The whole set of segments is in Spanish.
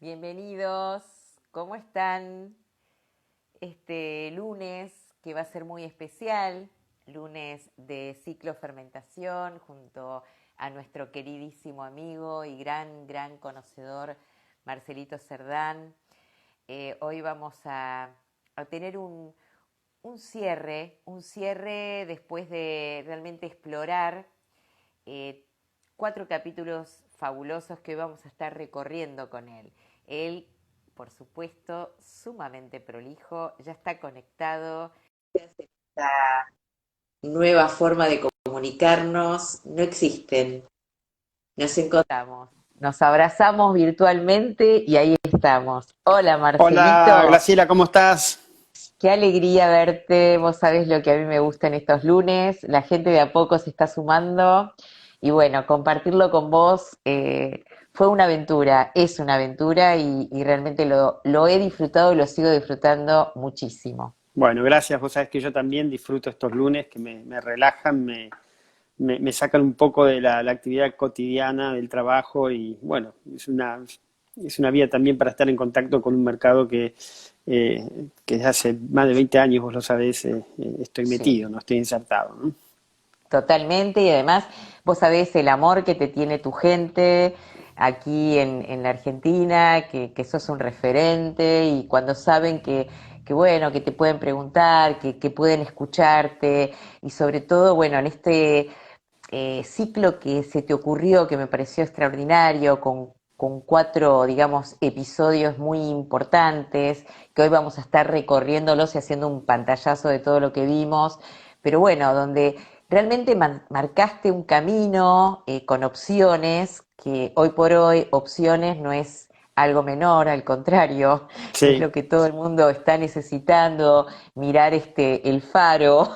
Bienvenidos, ¿cómo están? Este lunes que va a ser muy especial, lunes de ciclo fermentación, junto a nuestro queridísimo amigo y gran conocedor Marcelito Cerdán. Hoy vamos a tener un cierre después de realmente explorar eh, 4 capítulos fabulosos que hoy vamos a estar recorriendo con él. Él, por supuesto, sumamente prolijo, ya está conectado. Esta nueva forma de comunicarnos no existen. Nos encontramos, nos abrazamos virtualmente y ahí estamos. Hola Hola, Marcelito, Graciela, ¿cómo estás? qué alegría verte. Vos sabés lo que a mí me gusta en estos lunes. La gente de a poco se está sumando. Y bueno, compartirlo con vos fue una aventura, es una aventura y realmente lo he disfrutado y lo sigo disfrutando muchísimo. Bueno, gracias. Vos sabés que yo también disfruto estos lunes que me relajan, me sacan un poco de la actividad cotidiana del trabajo y bueno, es una vía también para estar en contacto con un mercado que desde hace más de 20 años, vos lo sabés, estoy Sí, metido, no estoy insertado, ¿no? totalmente. Y además, vos sabés el amor que te tiene tu gente aquí en la Argentina, que sos un referente y cuando saben que bueno, que te pueden preguntar, que pueden escucharte y sobre todo, bueno, en este ciclo que se te ocurrió, que me pareció extraordinario, con 4, digamos, episodios muy importantes, que hoy vamos a estar recorriéndolos y haciendo un pantallazo de todo lo que vimos, pero bueno, donde realmente marcaste un camino con opciones, que hoy por hoy opciones no es algo menor, al contrario, es Sí. lo que todo el mundo está necesitando, mirar el faro,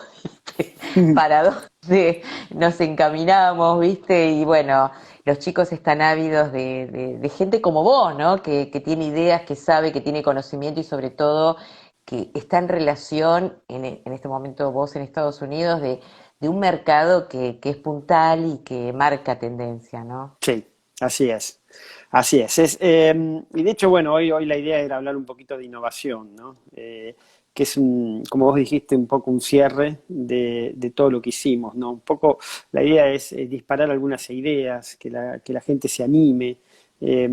para dónde nos encaminamos, ¿viste? Y bueno, los chicos están ávidos de gente como vos, ¿no? Que tiene ideas, que sabe, que tiene conocimiento y sobre todo que está en relación, en este momento vos en Estados Unidos, de un mercado que es puntal y que marca tendencia, ¿no? Sí, así es. Así es. Y de hecho, bueno, hoy la idea era hablar un poquito de innovación, ¿no? Que es como vos dijiste, un poco un cierre de todo lo que hicimos, ¿no? Un poco la idea es disparar algunas ideas, que la gente se anime eh,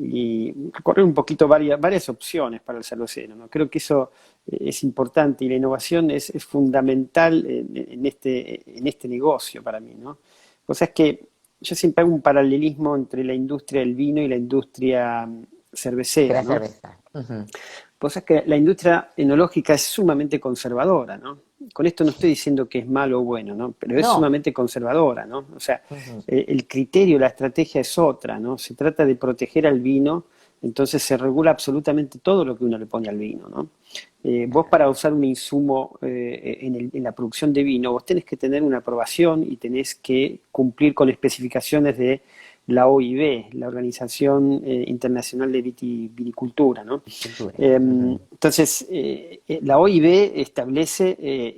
y recorrer un poquito varias opciones para el cervecero, ¿no? Creo que eso es importante y la innovación es fundamental en este negocio para mí, ¿no? O sea, es que yo siempre hago un paralelismo entre la industria del vino y la industria De cervecera, la ¿no? cerveza. Ujú. Pues es que la industria enológica es sumamente conservadora, ¿no? Con esto no estoy diciendo que es malo o bueno, ¿no? Pero es No. sumamente conservadora, ¿no? O sea, Ujú. el criterio, la estrategia es otra, ¿no? Se trata de proteger al vino, entonces se regula absolutamente todo lo que uno le pone al vino, ¿no? Vos Claro. para usar un insumo en la producción de vino, vos tenés que tener una aprobación y tenés que cumplir con especificaciones de la OIB, la Organización Internacional de Viticultura, ¿no? Cultura. Ujú. Entonces, la OIB establece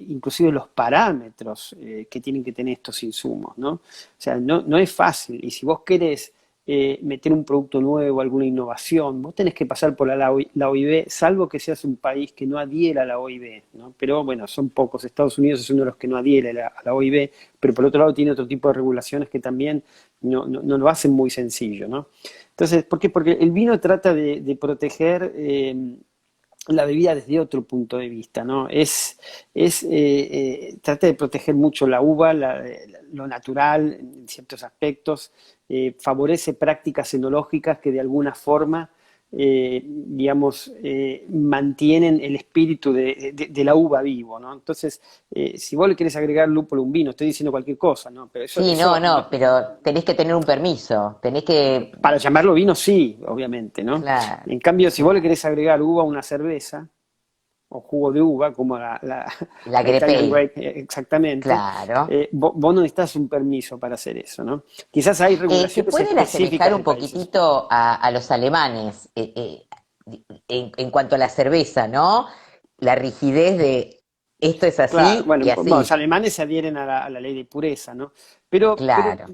inclusive los parámetros que tienen que tener estos insumos, ¿no? O sea, no es fácil. Y si vos querés meter un producto nuevo, alguna innovación, vos tenés que pasar por la OIB, salvo que seas un país que no adhiera a la OIB, ¿no? Pero bueno, son pocos. Estados Unidos es uno de los que no adhiere a la OIB, pero por otro lado tiene otro tipo de regulaciones que también no lo hacen muy sencillo, ¿no? Entonces, ¿por qué? Porque el vino trata de proteger la bebida desde otro punto de vista, ¿no? Trata de proteger mucho la uva, lo natural en ciertos aspectos, favorece prácticas enológicas que de alguna forma, digamos, mantienen el espíritu de la uva vivo, ¿no? Entonces, si vos le querés agregar lúpulo a un vino, estoy diciendo cualquier cosa, ¿no? Pero Sí, no, pero tenés que tener un permiso, tenés que, para llamarlo vino, sí, obviamente, ¿no? claro, En cambio, si vos le claro, querés agregar uva a una cerveza, o jugo de uva, como la la Italian Grepel, Grape, exactamente, claro. vos no necesitas un permiso para hacer eso, ¿no? Quizás hay Se regulaciones pueden asemejar específicas un de países. poquitito a los alemanes en cuanto a la cerveza, ¿no? La rigidez de esto es Claro, así bueno, y bueno, los así, alemanes se adhieren a la ley de pureza, ¿no? Pero claro.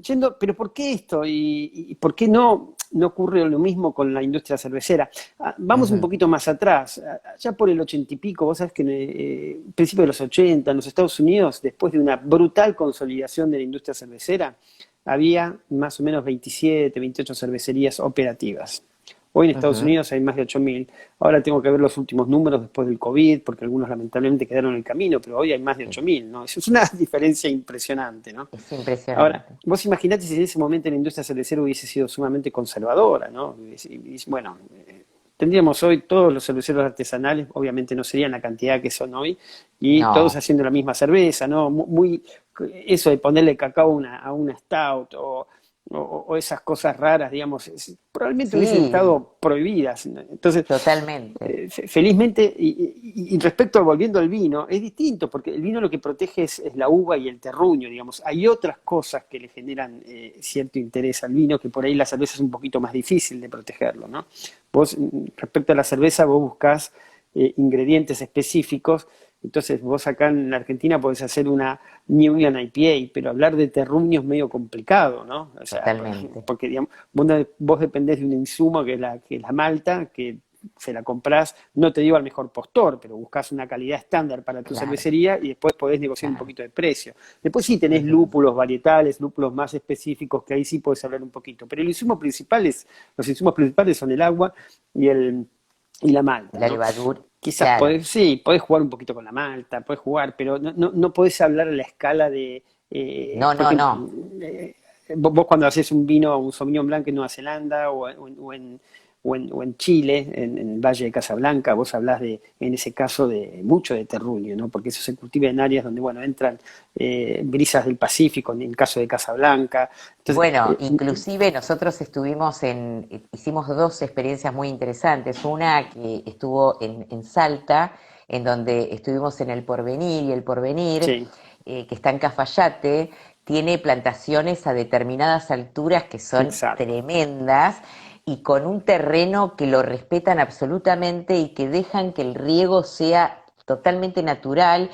¿por qué esto? ¿Y por qué no? no ocurre lo mismo con la industria cervecera. Vamos un Ujú. poquito más atrás, ya por el 80 y pico, vos sabés que en principio de los 80, en los Estados Unidos, después de una brutal consolidación de la industria cervecera, había más o menos 27, 28 cervecerías operativas. Hoy en Estados Ujú. Unidos hay más de 8.000. Ahora tengo que ver los últimos números después del COVID, porque algunos lamentablemente quedaron en el camino, pero hoy hay más de Sí, 8.000, ¿no? Eso es una diferencia impresionante, ¿no? es Ahora, impresionante. vos imaginate si en ese momento la industria cervecera hubiese sido sumamente conservadora, ¿no? Bueno, tendríamos hoy todos los cerveceros artesanales, obviamente no serían la cantidad que son hoy, y todos No, haciendo la misma cerveza, ¿no? Eso de ponerle cacao a una stout o esas cosas raras, digamos, probablemente hubiesen sí, estado prohibidas. ¿No? Entonces, totalmente. felizmente, y respecto, volviendo al vino, es distinto, porque el vino lo que protege es la uva y el terruño, digamos. Hay otras cosas que le generan cierto interés al vino, que por ahí la cerveza es un poquito más difícil de protegerlo, ¿no? Vos, respecto a la cerveza, vos buscás ingredientes específicos. Entonces, vos acá en la Argentina podés hacer una New England IPA, pero hablar de terruño es medio complicado, ¿no? O sea, Totalmente. porque digamos, vos dependés de un insumo que es la malta, que se la comprás, no te digo al mejor postor, pero buscas una calidad estándar para tu Claro, cervecería y después podés negociar un claro. poquito de precio. Después sí tenés Ujú. lúpulos varietales, lúpulos más específicos, que ahí sí podés hablar un poquito. Pero los insumos principales son el agua y y la malta, La ¿no? levadura, Quizás claro. sí, podés jugar un poquito con la malta, podés jugar, pero no podés hablar a la escala de, No, por no, ejemplo, no. vos cuando haces un vino, un Sauvignon Blanc en Nueva Zelanda o en Chile, en el Valle de Casablanca, vos hablás en ese caso, de mucho de terruño, ¿no? Porque eso se cultiva en áreas donde, bueno, entran brisas del Pacífico, en el caso de Casablanca. Entonces, Bueno, inclusive nosotros hicimos dos experiencias muy interesantes. Una que estuvo en Salta, en donde estuvimos en El Porvenir, y El Porvenir, sí, que está en Cafayate, tiene plantaciones a determinadas alturas que son exacto. tremendas y con un terreno que lo respetan absolutamente y que dejan que el riego sea totalmente natural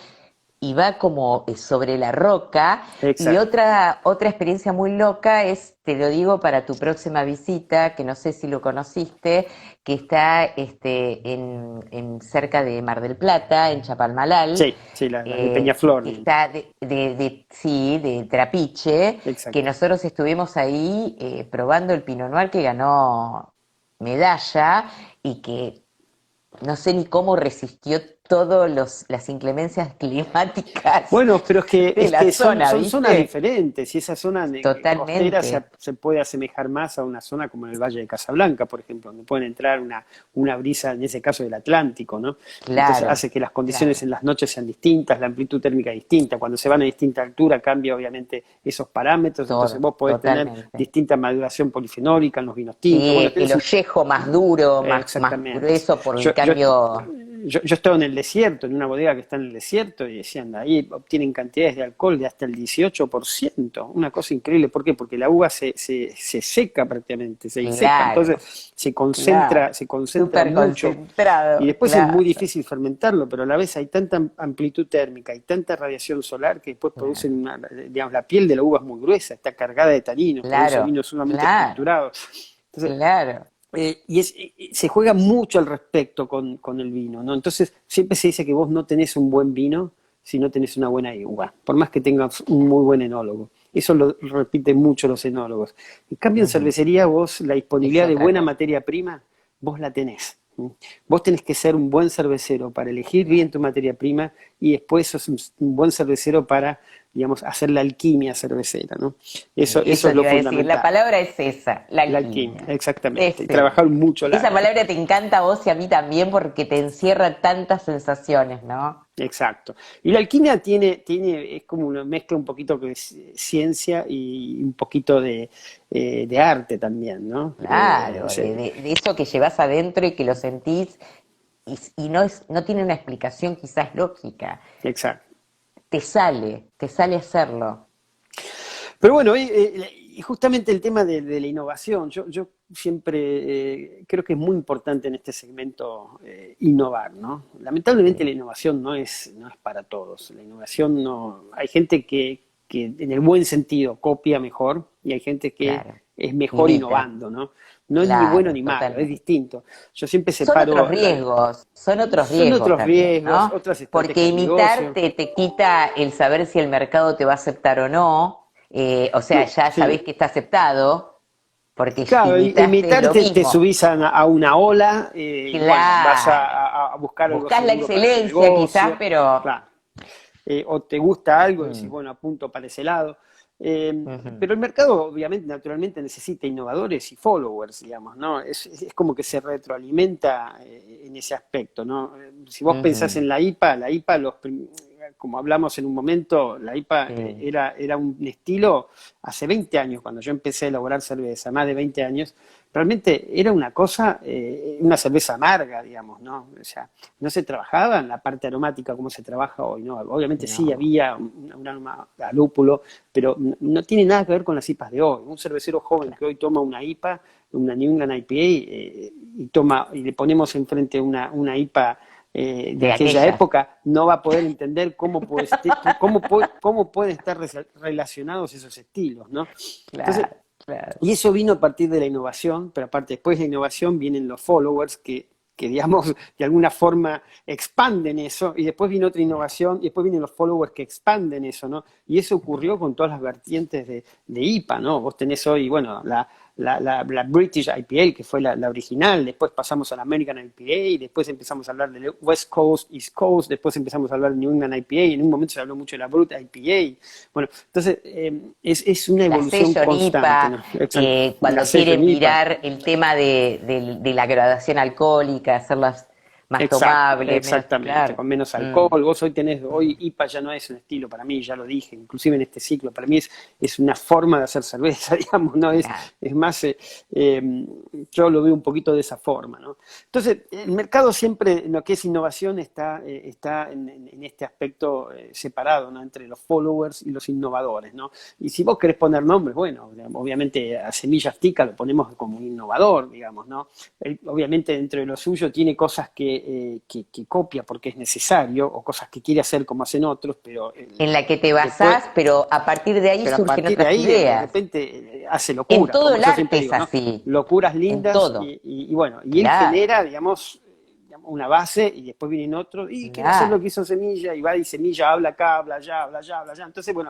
y va como sobre la roca. Y Exacto. otra experiencia muy loca es, te lo digo para tu próxima visita, que no sé si lo conociste, que está en cerca de Mar del Plata, en Chapalmalal, Sí, sí, las de Peñaflor, que está sí, de Trapiche, que exacto. nosotros estuvimos ahí probando el Pinot Noir que ganó medalla y que no sé ni cómo resistió todas las inclemencias climáticas Bueno, pero es que, de es la que zona, son zonas ¿viste? diferentes y esa zona costera se, Totalmente, se puede asemejar más a una zona como en el Valle de Casablanca, por ejemplo, donde pueden entrar una brisa, en ese caso del Atlántico, ¿no? Entonces claro, hace que las condiciones claro. en las noches sean distintas, la amplitud térmica es distinta. Cuando se van a distinta altura cambia obviamente esos parámetros, entonces Todo, vos podés tener totalmente. distinta maduración polifenólica en los vinos tintos. Bueno, Sí, el tenés ollejo más duro, más exactamente. grueso por Yo, el yo, cambio. yo estaba en el desierto, en una bodega que está en el desierto, y decían, ahí obtienen cantidades de alcohol de hasta el 18%, una cosa increíble. ¿Por qué? Porque la uva se seca prácticamente, se diseca, Claro, entonces se claro. concentra, se concentra Súper mucho, y concentrado, después es muy claro, difícil fermentarlo, pero a la vez hay tanta amplitud térmica y tanta radiación solar que después claro, producen digamos, la piel de la uva es muy gruesa, está cargada de taninos, produce claro, vinos sumamente claro, estructurados. Entonces, claro. se juega mucho al respecto con el vino, ¿no? Entonces, siempre se dice que vos no tenés un buen vino si no tenés una buena uva, por más que tengas un muy buen enólogo. Eso lo repiten mucho los enólogos. En cambio, en Ujú. cervecería, vos la Es disponibilidad de otra buena cosa. materia prima, vos la tenés. Vos tenés que ser un buen cervecero para elegir bien tu materia prima y después sos un buen cervecero para, digamos, hacer la alquimia cervecera, ¿no? Eso Eso es te lo iba a decir, la fundamental. palabra es esa, la La alquimia, alquimia. exactamente. Y Ese. trabajar mucho Esa palabra te encanta a vos y a mí también porque te encierra tantas sensaciones, ¿no? exacto. Y la alquimia es como una mezcla un poquito de ciencia y un poquito de arte también, ¿no? Claro, de eso que llevas adentro y que lo sentís y no tiene una explicación quizás lógica. Exacto. Te sale hacerlo. Pero bueno, y justamente el tema de la innovación, yo siempre creo que es muy importante en este segmento innovar, ¿no? Lamentablemente Sí, la innovación no es para todos. La innovación no. Hay gente que en el buen sentido copia mejor y hay gente que claro. es mejor Imita. innovando, ¿no? no es ni bueno Claro, ni malo, es totalmente. distinto. Yo siempre separo, Son otros son riesgos otros también, riesgos, ¿no? otras Porque estrategias de negocio. imitarte te quita el saber si el mercado te va a aceptar o no, o sea, ya sabés Sí, que está aceptado, porque claro, imitaste lo imitarte te mismo. subís a una ola y bueno, vas Claro. a buscar algo Buscás la seguro para tu excelencia quizás, negocio, pero... claro. O te gusta algo y decís, mm, bueno, apunto para ese lado. ujú, Pero el mercado, obviamente, naturalmente necesita innovadores y followers, digamos, ¿no? Es como que se retroalimenta en ese aspecto, ¿no? Si vos pensás ujú, en la IPA, como hablamos en un momento, la IPA sí, era un estilo hace 20 años, cuando yo empecé a elaborar cerveza, más de 20 años, realmente era una cosa, una cerveza amarga, digamos, ¿no? O sea, no se trabajaba en la parte aromática como se trabaja hoy, ¿no? Obviamente sí no, había un aroma a lúpulo, pero no tiene nada que ver con las IPAs de hoy. Un cervecero joven que claro. hoy toma una IPA, una New England IPA, y le ponemos enfrente una IPA de De aquella aquellas. época, no va a poder entender cómo pueden estar relacionados esos estilos, ¿no? Entonces, Claro, claro. y eso vino a partir de la innovación, pero aparte después de la innovación vienen los followers que digamos, de alguna forma expanden eso, y después viene otra innovación, y después vienen los followers que expanden eso, ¿no? Y eso ocurrió con todas las vertientes de IPA, ¿no? Vos tenés hoy, bueno, la British IPA, que fue la original, después pasamos a la American IPA, después empezamos a hablar de West Coast, East Coast, después empezamos a hablar de New England IPA, y en un momento se habló mucho de la Brut IPA. Bueno, entonces es una La evolución sello constante, NIPA, ¿no? Exacto. La cuando sello quieren NIPA. mirar el tema de la graduación alcohólica, hacerlas más Exacto, tomables, menos, exactamente, claro. con menos Mm, alcohol. Vos hoy mm, IPA ya no es un estilo para mí, ya lo dije, inclusive en este ciclo, para mí es una forma de hacer cerveza, digamos, no claro, es más, yo lo veo un poquito de esa forma, ¿no? Entonces, el mercado siempre, en lo que es innovación, está en este aspecto separado, ¿no? Entre los followers y los innovadores, ¿no? Y si vos querés poner nombres, bueno, obviamente a Semillas Tica lo ponemos como un innovador, digamos, ¿no? Él, obviamente dentro de lo suyo tiene cosas que copia porque es necesario o cosas que quiere hacer como hacen otros, pero en la que te después, basás, pero a partir de ahí pero a surgen partir de otras ahí de ideas. repente hace En locuras, todo como el yo siempre arte es digo, ¿no? así, Locuras en lindas todo. y bueno, y él Claro, genera, digamos, una base y después vienen otros y quiero hacer lo claro. que hizo Semilla y va y Semilla habla acá, habla allá, habla allá, habla allá. Entonces, bueno,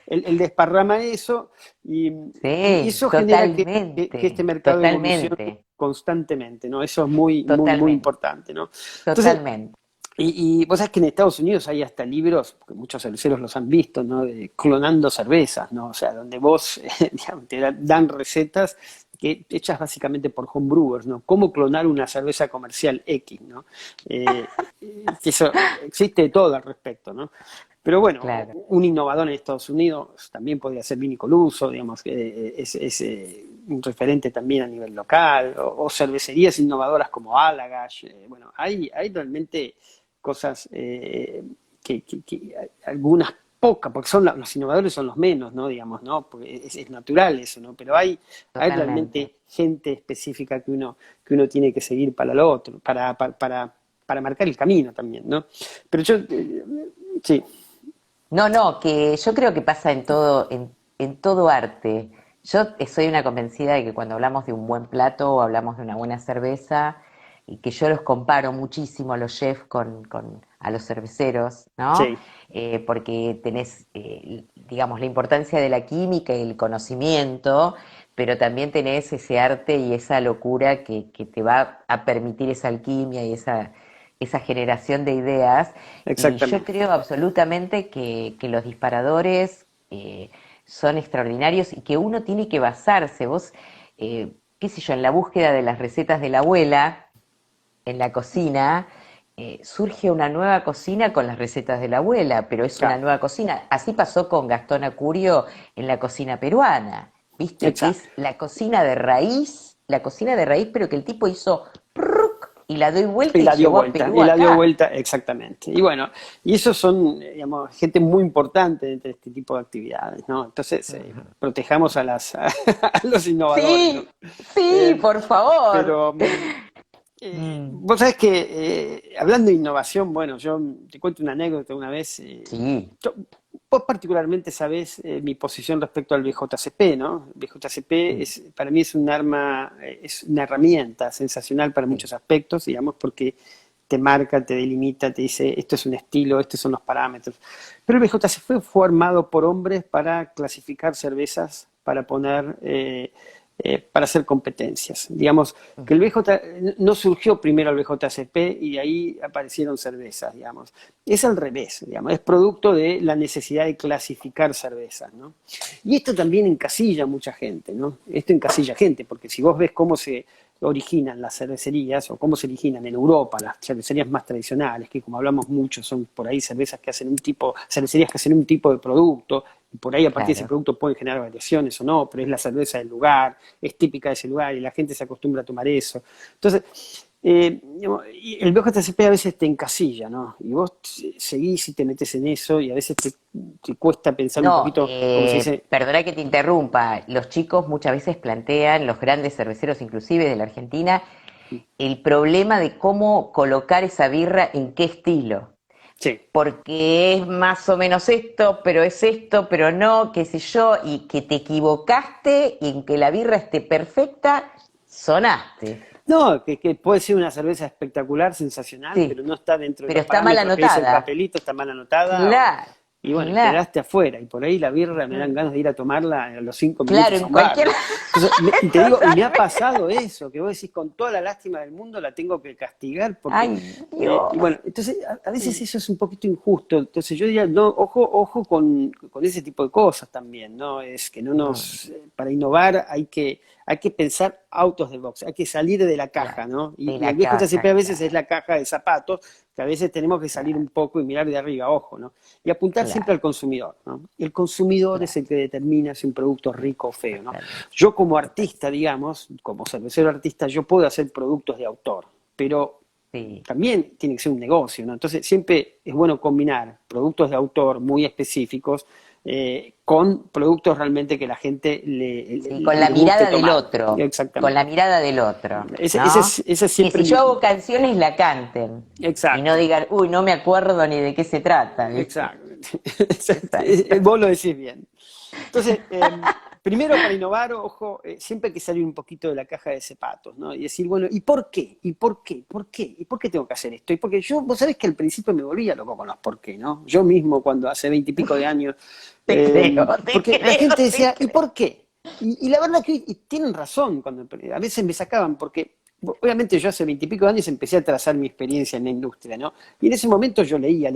él desparrama eso y Sí, eso genera que este totalmente, mercado evolucione totalmente, constantemente, ¿no? Eso es muy, muy, muy totalmente, importante, ¿no? Entonces, totalmente. y vos sabés que en Estados Unidos hay hasta libros, porque muchos cerveceros los han visto, ¿no? De clonando cervezas, ¿no? O sea, donde vos digamos, te dan recetas hechas básicamente por homebrewers, ¿no? Cómo clonar una cerveza comercial X, ¿no? Eso existe de todo al respecto, ¿no? Pero bueno, Claro, un innovador en Estados Unidos también podría ser Vini Coluso, digamos, que es un referente también a nivel local, o cervecerías innovadoras como Allagash. Bueno, hay realmente cosas algunas pocas, porque los innovadores son los menos, ¿no? Digamos, ¿no? Porque es natural eso, ¿no? Pero hay totalmente. realmente gente específica que uno tiene que seguir para lo otro, para marcar el camino también, ¿no? Pero yo, sí, No, no, que yo creo que pasa en todo arte. Yo soy una convencida de que cuando hablamos de un buen plato o hablamos de una buena cerveza, y que yo los comparo muchísimo a los chefs a los cerveceros, ¿no? sí, Porque tenés, digamos, la importancia de la química y el conocimiento, pero también tenés ese arte y esa locura que te va a permitir esa alquimia y esa generación de ideas. Y yo exactamente. creo absolutamente que los disparadores son extraordinarios y que uno tiene que basarse, vos, qué sé yo, en la búsqueda de las recetas de la abuela, en la cocina, surge una nueva cocina con las recetas de la abuela, pero es una Claro, nueva cocina. Así pasó con Gastón Acurio en la cocina peruana, viste, que exacto. es la cocina de raíz, pero que el tipo hizo ¡pruc! Y la doy vuelta y llevó a Perú Y la dio acá. vuelta exactamente. Y bueno, y esos son, digamos, gente muy importante dentro de este tipo de actividades, ¿no? Entonces, protejamos a los innovadores, ¿no? Sí, sí, Eh, por favor. pero Mm, vos sabés que hablando de innovación, bueno, yo te cuento una anécdota una vez. sí, vos particularmente sabés mi posición respecto al BJCP, ¿no? El BJCP para mí es un arma, es una herramienta sensacional para muchos aspectos, digamos, porque te marca, te delimita, te dice esto es un estilo, estos son los parámetros. Pero el BJCP fue armado por hombres para clasificar cervezas, para poner, para hacer competencias. Digamos que el no surgió primero el BJCP y de ahí aparecieron cervezas, digamos. Es al revés, digamos, es producto de la necesidad de clasificar cervezas, ¿no? Y esto también encasilla a mucha gente, ¿no? Esto encasilla a gente, porque si vos ves cómo se originan las cervecerías o cómo se originan en Europa las cervecerías más tradicionales, que como hablamos mucho son por ahí cervezas que hacen cervecerías que hacen un tipo de producto, y por ahí a partir de ese producto pueden generar variaciones o no, pero es la cerveza del lugar, es típica de ese lugar y la gente se acostumbra a tomar eso. Entonces, y el BJCP a veces te encasilla, ¿no? Y vos seguís y te metes en eso y a veces te cuesta pensar un No, poquito, como se dice. perdona que te interrumpa. Los chicos muchas veces plantean, los grandes cerveceros inclusive de la Argentina, el problema de cómo colocar esa birra en qué estilo. Sí. Porque es más o menos esto, pero no, qué sé yo, y que te equivocaste y en que la birra esté perfecta, sonaste. No, que puede ser una cerveza espectacular, sensacional, Sí, pero no está dentro de pero los está mal parámetros que dice el anotada. papelito, está mal anotada, Claro, y bueno, claro, quedaste afuera, y por ahí la birra me dan ganas de ir a tomarla a los 5 minutos claro, a en un bar, cualquier... ¿no? Entonces, y te digo, y me ha pasado eso, que vos decís, con toda la lástima del mundo la tengo que castigar, porque, Ay, Dios. y bueno, entonces a veces eso es un poquito injusto, entonces yo diría, no, ojo con ese tipo de cosas también, ¿no? Es que no para innovar hay que pensar out of the box, hay que salir de la caja, Claro, ¿no? de Y el la viejo CCP caja, a veces es claro, la caja de zapatos, que a veces tenemos que salir un claro, poco y mirar de arriba, ojo, ¿no? Y apuntar siempre claro, al consumidor, ¿no? El consumidor es claro, el que determina si un producto es rico o feo, ¿no? totalmente, Yo como artista, totalmente. digamos, como cervecero artista, yo puedo hacer productos de autor, pero Sí, también tiene que ser un negocio, ¿no? Entonces siempre es bueno combinar productos de autor muy específicos con productos realmente que la gente sí, con la le guste mirada del tomar. otro, con la Exactamente. mirada del otro, Ese ¿no? es Que siempre si yo mi... hago canciones la canten y no Exacto, digan, uy, no me acuerdo ni de qué se trata, ¿viste? exacto. Exacto. Vos lo decís bien. Entonces, primero para innovar, ojo, siempre hay que salir un poquito de la caja de zapatos, ¿no? Y decir, bueno, ¿y por qué? ¿Y por qué? ¿Por qué? ¿Y por qué tengo que hacer esto? Y porque yo, vos sabés que al principio me volvía loco con los por qué, ¿no? Yo mismo, cuando hace 20 y pico de años, Te creo, te porque la gente creo, te decía, ¿y creo. por qué? Y la verdad que y tienen razón, cuando a veces me sacaban, porque obviamente yo hace 20 y pico de años empecé a trazar mi experiencia en la industria, ¿no? Y en ese momento yo leía,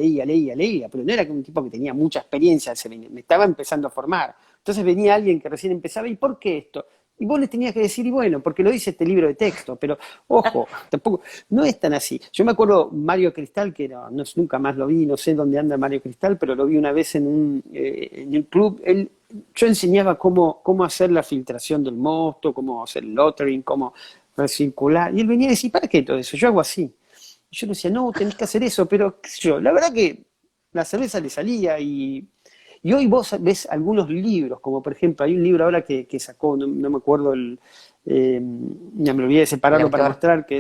pero no era un tipo que tenía mucha experiencia, me estaba empezando a formar. Entonces venía alguien que recién empezaba, ¿y por qué esto? Y vos les tenías que decir, y bueno, porque lo dice este libro de texto, pero ojo, tampoco, no es tan así. Yo me acuerdo Mario Cristal, que nunca más lo vi, no sé dónde anda Mario Cristal, pero lo vi una vez en el club. Yo enseñaba cómo hacer la filtración del mosto, cómo hacer el lottering, cómo recircular. Y él venía y decía, ¿para qué todo eso? Yo hago así. Y yo le decía, no, tenés que hacer eso, pero qué sé yo, la verdad que la cerveza le salía y hoy vos ves algunos libros, como por ejemplo, hay un libro ahora que sacó, no me acuerdo ya me olvidé de El separarlo para autor. mostrar, que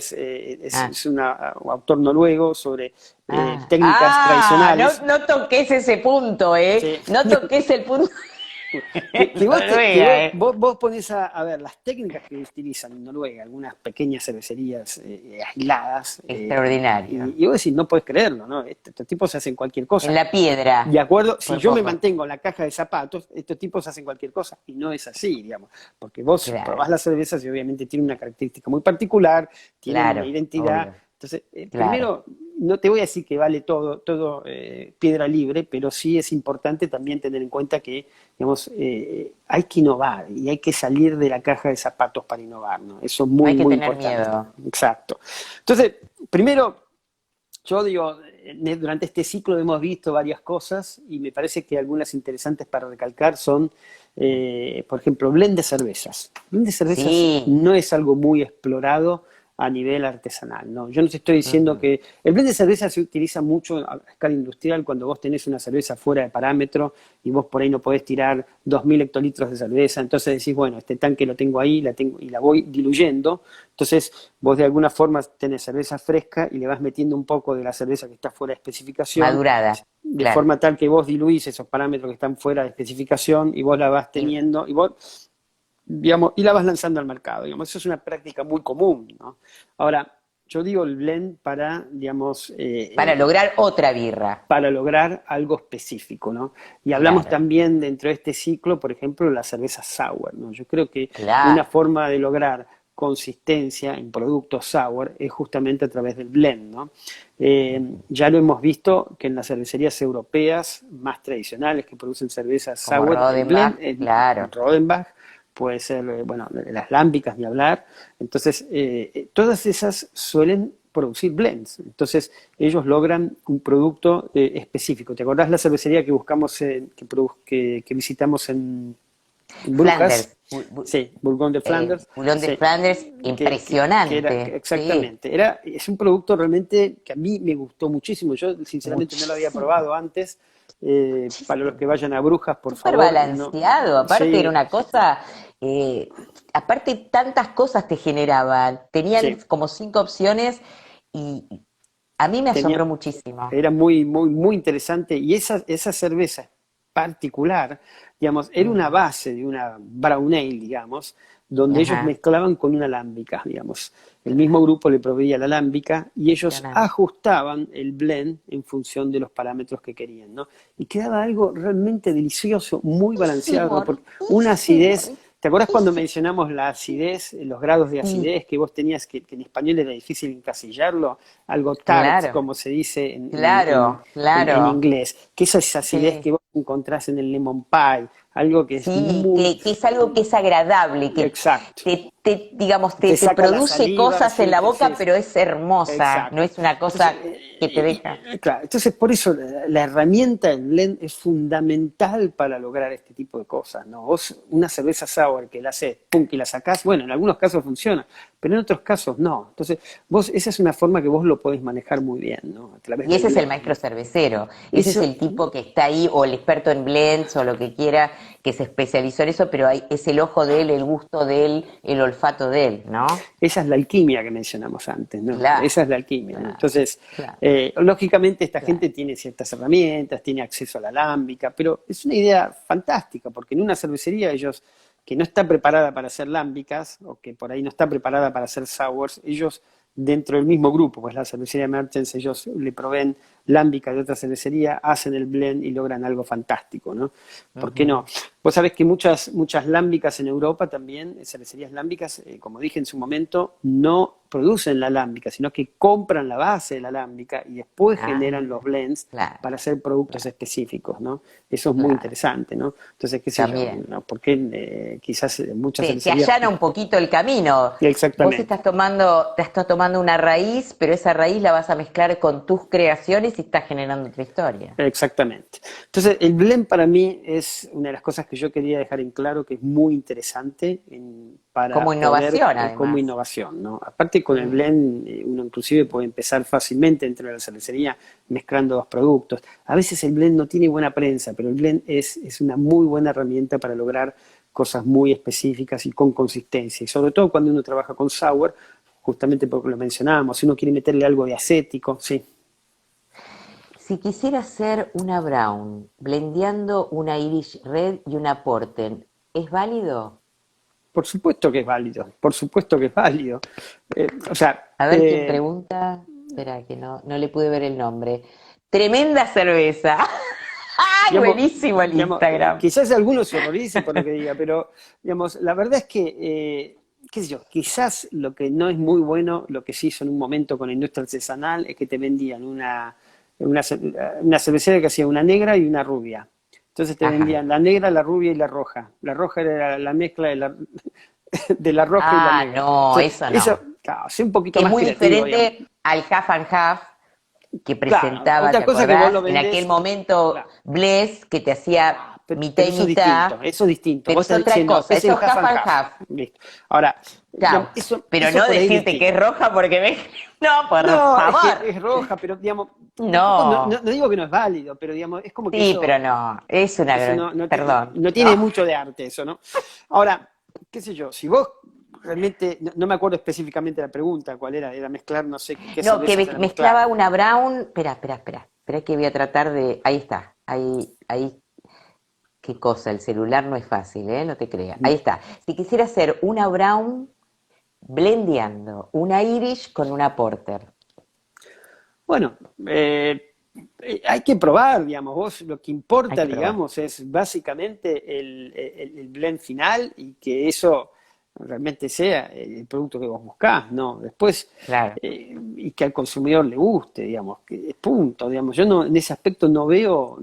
Ah, es un autor noruego sobre técnicas no, tradicionales. no toques ese punto, ¿eh? Sí. No toques el punto Que de vos, que Noruega, ¿eh? vos pones a ver las técnicas que utilizan en Noruega, algunas pequeñas cervecerías aisladas, Extraordinario. y vos decís, no puedes creerlo, ¿no? Estos tipos hacen cualquier En cosa. la De piedra, acuerdo, si por yo me poco. mantengo en la caja de zapatos, estos tipos hacen cualquier cosa, y no es así, digamos, porque vos Claro, probás las cervezas y obviamente tienen una característica muy particular, tienen una claro, identidad. obvio, Entonces, claro. primero, no te voy a decir que vale todo piedra libre, pero sí es importante también tener en cuenta que, digamos, hay que innovar y hay que salir de la caja de zapatos para innovar, ¿no? Eso es No muy, hay que muy tener importante. miedo. Exacto. Entonces, primero, yo digo, durante este ciclo hemos visto varias cosas y me parece que algunas interesantes para recalcar son, por ejemplo, blend de cervezas. Blend de cervezas Sí, no es algo muy explorado a nivel artesanal, ¿no? Yo no te estoy diciendo que... El blend de cerveza se utiliza mucho a escala industrial cuando vos tenés una cerveza fuera de parámetro y vos por ahí no podés tirar 2.000 hectolitros de cerveza, entonces decís, bueno, este tanque lo tengo ahí, y la voy diluyendo, entonces vos de alguna forma tenés cerveza fresca y le vas metiendo un poco de la cerveza que está fuera de especificación, Madurada, de claro. forma tal que vos diluís esos parámetros que están fuera de especificación y vos la vas teniendo, y vos, digamos, y la vas lanzando al mercado, digamos, eso es una práctica muy común, ¿no? Ahora, yo digo el blend para, digamos, Para lograr otra birra. para lograr algo específico, ¿no? Y hablamos Claro, también dentro de este ciclo, por ejemplo, de la cerveza sour, ¿no? Yo creo que una claro. forma de lograr consistencia en productos sour es justamente a través del blend, ¿no? Ya lo hemos visto que en las cervecerías europeas más tradicionales que producen cerveza Como sour, el blend, Rodenbach, claro. Rodenbach, puede ser, bueno, las lámbicas ni hablar. Entonces, todas esas suelen producir blends. Entonces, ellos logran un producto específico. ¿Te acordás la cervecería que buscamos, que visitamos en Brujas? Flanders, Sí, Bourgogne de Flanders. Bulón de Sí, Flanders, que era, impresionante. Sí, exactamente. Es un producto realmente que a mí me gustó muchísimo. Yo, sinceramente, no lo había muchísimo, probado antes. Para los que muchísimo. vayan a Brujas, por Súper favor, no. balanceado, aparte era Sí, una cosa, aparte tantas cosas te generaban, tenían sí. como 5 opciones y a mí me Tenía, asombró muchísimo. era muy, muy, muy interesante. Y esa cerveza particular, digamos, era una Ujú. base de una brown ale, digamos, donde ellos Ajá, mezclaban con una alámbica, digamos. El mismo grupo le proveía la alámbica y ellos impresionante. ajustaban el blend en función de los parámetros que querían, ¿no? Y quedaba algo realmente delicioso, muy balanceado, Riquísimo, porque una riquísimo, acidez. ¿Te acuerdas cuando riquísimo. mencionamos la acidez, los grados de Sí, acidez que vos tenías, que en español era difícil encasillarlo? Algo tart, claro, como se dice claro, en claro. inglés, que esa es acidez Sí. que vos encontrás en el lemon pie, algo que es Sí, muy que es algo que es agradable, que exacto. digamos, Te te saca la produce saliva, cosas en sí, la sí, boca, sí. pero es hermosa, no Exacto. es una Entonces, cosa que te deja. claro, entonces por eso la herramienta del blend es fundamental para lograr este tipo de cosas, ¿no? Vos una cerveza sour que la haces, pum, y la sacás, bueno, en algunos casos funciona, pero en otros casos no. Entonces, esa es una forma que vos lo podés manejar muy bien, ¿no? A través Y del ese es el blend, maestro ¿no? cervecero, ese es Eso, el tipo que está ahí, o el experto en blends, o lo que quiera, que se especializó en eso, pero es el ojo de él, el gusto de él, el olfato de él, ¿no? esa es la alquimia que mencionamos antes, ¿no? Claro, Esa es la alquimia, ¿no? claro, Entonces, claro, lógicamente esta claro. gente tiene ciertas herramientas, tiene acceso a la lámbica, pero es una idea fantástica, porque en una cervecería ellos, que no está preparada para hacer lámbicas, o que por ahí no está preparada para hacer sours, ellos dentro del mismo grupo, pues la cervecería Merchants, ellos le proveen lámbica de otra cervecería, hacen el blend y logran algo fantástico, ¿no? ¿Por qué no? Ujú. Vos sabés que muchas lámbicas en Europa también, cervecerías lámbicas, como dije en su momento, no producen la lámbica, sino que compran la base de la lámbica y después Ah, generan los blends claro, para hacer productos claro, específicos, ¿no? Eso es muy claro, interesante, ¿no? Entonces, qué sé yo, también. ¿no? Porque quizás muchas Te cervecerías... allana un poquito el camino. Vos Exactamente. te estás tomando una raíz, pero esa raíz la vas a mezclar con tus creaciones y estás generando otra historia. Exactamente. Entonces, el blend para mí es una de las cosas que yo quería dejar en claro que es muy interesante para Como poder, innovación, como además. innovación, ¿no? Aparte con el Mm. blend, uno inclusive puede empezar fácilmente dentro de la cervecería mezclando dos productos. A veces el blend no tiene buena prensa, pero el blend es una muy buena herramienta para lograr cosas muy específicas y con consistencia. Y sobre todo cuando uno trabaja con sour, justamente porque lo mencionábamos, si uno quiere meterle algo de acético, sí. Si quisiera hacer una brown, blendeando una Irish Red y una Porter, ¿es válido? Por supuesto que es válido, por supuesto que es válido. O sea, A ver quién pregunta. Espera, que no le pude ver el nombre. Tremenda cerveza. ¡Ay, digamos, buenísimo el Instagram! quizás algunos se horroricen por lo que diga, pero digamos, la verdad es que, qué sé yo, quizás lo que no es muy bueno, lo que se hizo en un momento con la industria artesanal, es que te vendían una cervecera que hacía una negra y una rubia. Entonces te Ajá. vendían la negra, la rubia y la roja. La roja era la mezcla de la roja y la Ah, negra. no, Entonces, eso eso, no. claro, sé un poquito Que es más muy creativo, digamos. diferente al half and half que Claro, presentaba, otra ¿te cosa que vos lo acordás? En aquel vendés, momento, claro, Bless, que te hacía claro, mitad pero y mitad, eso es distinto. pero Vos es estás otra diciendo, cosa, es eso el es half half and and half. half. Listo. Ahora, Chao. digamos, Pero eso no por ahí decirte que es roja porque me... No, por no, favor. es roja, pero digamos, tampoco No. no digo que no es válido, pero digamos, es como que Sí, pero no. Es eso una... Perdón. no tiene No. mucho de arte eso, ¿no? Ahora, qué sé yo, si vos realmente, no me acuerdo específicamente la pregunta, cuál era mezclar, no sé qué No, que cervezas era mezclaba mezclar. una brown. Espera. Espera que voy a tratar de. Ahí está. Ahí. Qué cosa, el celular no es fácil, ¿eh? No te creas. Ahí está. Si quisiera hacer una brown blendeando una Irish con una porter. Bueno, hay que probar, digamos, vos lo que Hay importa, que probar. digamos, es básicamente el blend final y que eso realmente sea el producto que vos buscás, ¿no? Después, Claro, y que al consumidor le guste, digamos, que punto, digamos, yo no, en ese aspecto no veo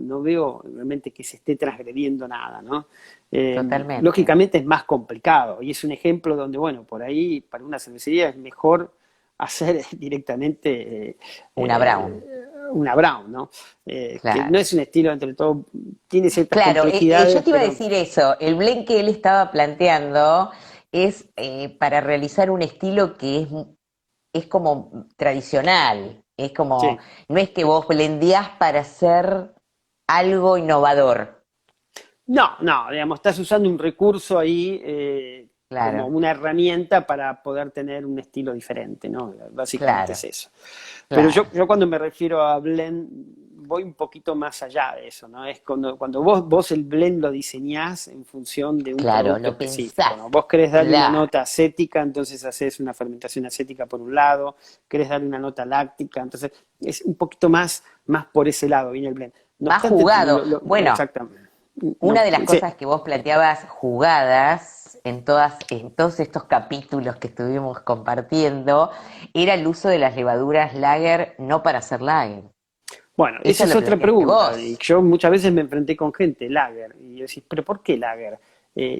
realmente que se esté transgrediendo nada, ¿no? totalmente. Lógicamente es más complicado y es un ejemplo donde, bueno, por ahí para una cervecería es mejor hacer directamente Una brown, una brown, ¿no? Que no claro. es un estilo, entre todo, tiene ciertas Claro, yo complejidades, te iba a pero decir eso. El blend que él estaba planteando es para realizar un estilo que es como tradicional. Es como, sí. no es que vos blendeás para hacer algo innovador. No, digamos, estás usando un recurso ahí como Claro, una herramienta para poder tener un estilo diferente, ¿no? Básicamente es claro, eso. Pero claro. yo cuando me refiero a blend, voy un poquito más allá de eso, ¿no? Es cuando vos el blend lo diseñás en función de un Claro, producto lo específico, pensás. ¿no? Vos querés darle una Claro. nota acética, entonces haces una fermentación acética por un lado, querés darle una nota láctica, entonces es un poquito más por ese lado viene el blend. No Más obstante, jugado. Bueno, exactamente. una No, de las sí, cosas que vos planteabas jugadas en todos estos capítulos que estuvimos compartiendo era el uso de las levaduras lager no para hacer lager. bueno, esa Eso es lo otra planteaste pregunta. Y vos. yo muchas veces me enfrenté con gente, lager, y yo decís, pero ¿por qué lager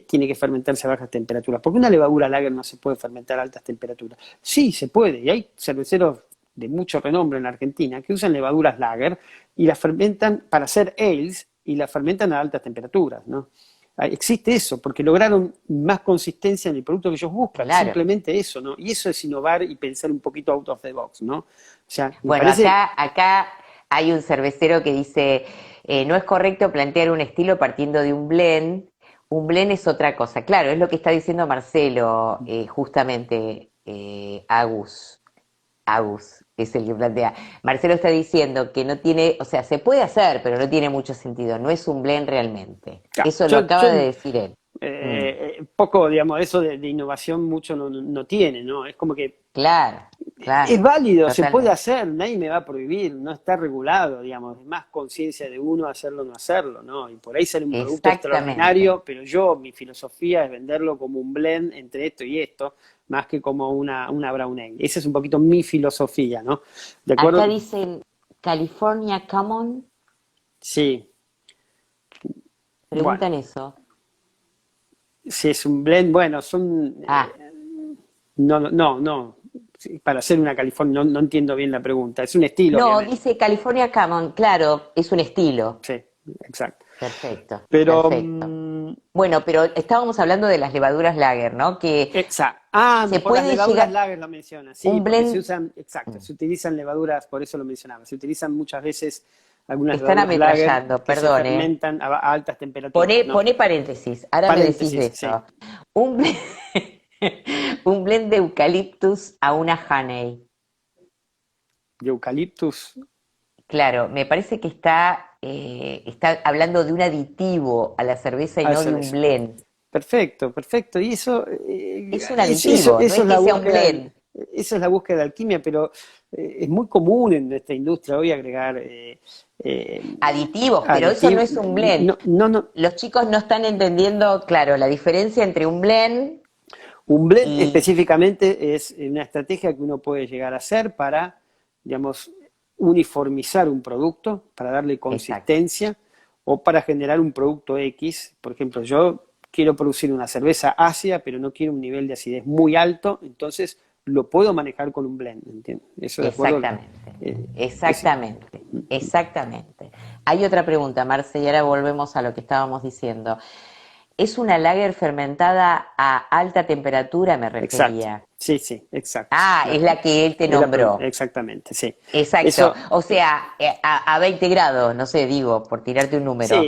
tiene que fermentarse a bajas temperaturas? ¿Por qué una levadura lager no se puede fermentar a altas temperaturas? Sí, se puede, y hay cerveceros de mucho renombre en Argentina que usan levaduras lager y las fermentan para hacer ales y las fermentan a altas temperaturas, ¿no? Existe eso, porque lograron más consistencia en el producto que ellos buscan, Claro. simplemente eso, ¿no? Y eso es innovar y pensar un poquito out of the box, ¿no? O sea, me Bueno, parece. acá hay un cervecero que dice, no es correcto plantear un estilo partiendo de un blend. Un blend es otra cosa. Claro, es lo que está diciendo Marcelo, justamente, Agus es el que plantea. Marcelo está diciendo que no tiene, o sea, se puede hacer, pero no tiene mucho sentido. No es un blend realmente. Claro, Eso lo acaba de decir él. Mm, poco, digamos, eso de innovación mucho no tiene, ¿no? Es como que claro, es claro, válido, se puede totalmente. hacer, nadie me va a prohibir, no está regulado, digamos, es más conciencia de uno hacerlo o no hacerlo, ¿no? Y por ahí sale un producto Exactamente. extraordinario, pero yo, mi filosofía es venderlo como un blend entre esto y esto, más que como una brown ale. Esa es un poquito mi filosofía, ¿no? ¿De Acá acuerdo? dicen California Common, Sí, bueno, preguntan eso. si es un blend, bueno, son Ah, no. Sí, para hacer una California, no entiendo bien la pregunta. Es un estilo, no, obviamente. dice California Common, claro, es un estilo. Sí, exacto. Perfecto, Pero, perfecto. Bueno, pero estábamos hablando de las levaduras lager, ¿no? Que exacto. se Por las puede levaduras llegar, lager lo menciona. Sí, un porque se blend, usan, exacto, mm, se utilizan levaduras, por eso lo mencionaba. Se utilizan muchas veces algunas están levaduras lager ametrallando, que se perdón, ¿eh? fermentan a altas temperaturas, ¿no? Poné paréntesis, ahora me decís de Paréntesis, sí. esto. Un blend, un blend de eucaliptus a una honey. De eucaliptus. Claro, me parece que está hablando de un aditivo a la cerveza y A no eso de un blend. perfecto, perfecto. Y eso, Es un aditivo, no eso es es que la sea un búsqueda, blend. esa es la búsqueda de alquimia, pero es muy común en esta industria hoy agregar eh, Aditivos, pero eso no aditivos. es un blend. No. Los chicos no están entendiendo, claro, la diferencia entre un blend Un blend y... específicamente es una estrategia que uno puede llegar a hacer para, digamos, uniformizar un producto, para darle Exacto, consistencia o para generar un producto X. Por ejemplo, yo quiero producir una cerveza ácida, pero no quiero un nivel de acidez muy alto, entonces lo puedo manejar con un blend, ¿entiendes? Eso de acuerdo. exactamente, Es, exactamente, exactamente. Hay otra pregunta, Marce, y ahora volvemos a lo que estábamos diciendo. es una lager fermentada a alta temperatura, me Exacto. refería. Sí, sí, exacto. Ah, es la que él te nombró. Exactamente, sí. Exacto. Eso, O sea, a 20 grados, no sé, digo, por tirarte un sí, número.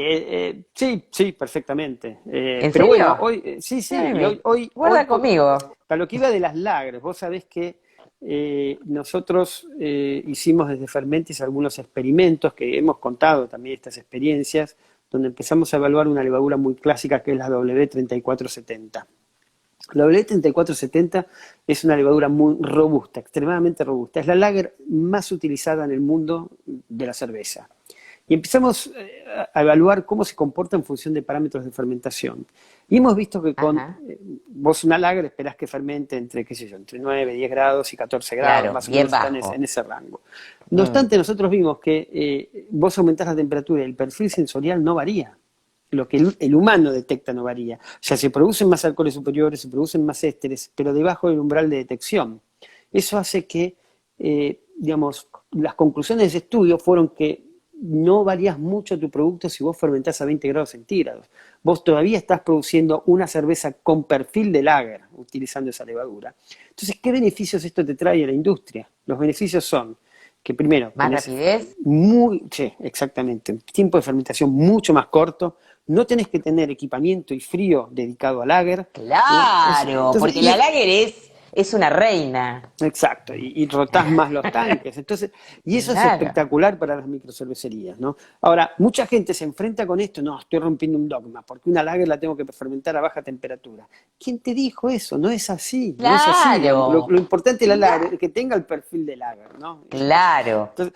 sí, sí, perfectamente. ¿En Pero bueno, serio? hoy, sí, sí, y Mírame, hoy, guarda conmigo. para lo que iba de las lagres, vos sabés que nosotros hicimos desde Fermentis algunos experimentos que hemos contado también estas experiencias, donde empezamos a evaluar una levadura muy clásica que es la W3470. La W3470 es una levadura muy robusta, extremadamente robusta. Es la lager más utilizada en el mundo de la cerveza. Y empezamos a evaluar cómo se comporta en función de parámetros de fermentación. Y hemos visto que con Ajá, vos una lager esperás que fermente entre, qué sé yo, entre 9, 10 grados y 14 grados, claro, más o bien menos está bajo. en ese rango. No Mm, obstante, nosotros vimos que vos aumentás la temperatura y el perfil sensorial no varía. Lo que el humano detecta no varía. O sea, se producen más alcoholes superiores, se producen más ésteres, pero debajo del umbral de detección. Eso hace que, digamos, las conclusiones de ese estudio fueron que no varías mucho tu producto si vos fermentás a 20 grados centígrados. Vos todavía estás produciendo una cerveza con perfil de lager, utilizando esa levadura. Entonces, ¿qué beneficios esto te trae a la industria? Los beneficios son que primero ¿Más tenés rapidez? sí, exactamente, un tiempo de fermentación mucho más corto, no tenés que tener equipamiento y frío dedicado al lager, ¿no? Claro, Entonces, porque la lager es una reina. exacto, y rotás más los tanques. Entonces, y eso es Claro. espectacular para las microcervecerías, ¿no? Ahora, mucha gente se enfrenta con esto, no, estoy rompiendo un dogma, porque una lager la tengo que fermentar a baja temperatura. ¿Quién te dijo eso? No es así, no es así, digamos. Lo, Claro, lo importante de la lager claro, es que tenga el perfil de lager, ¿no? claro. Entonces,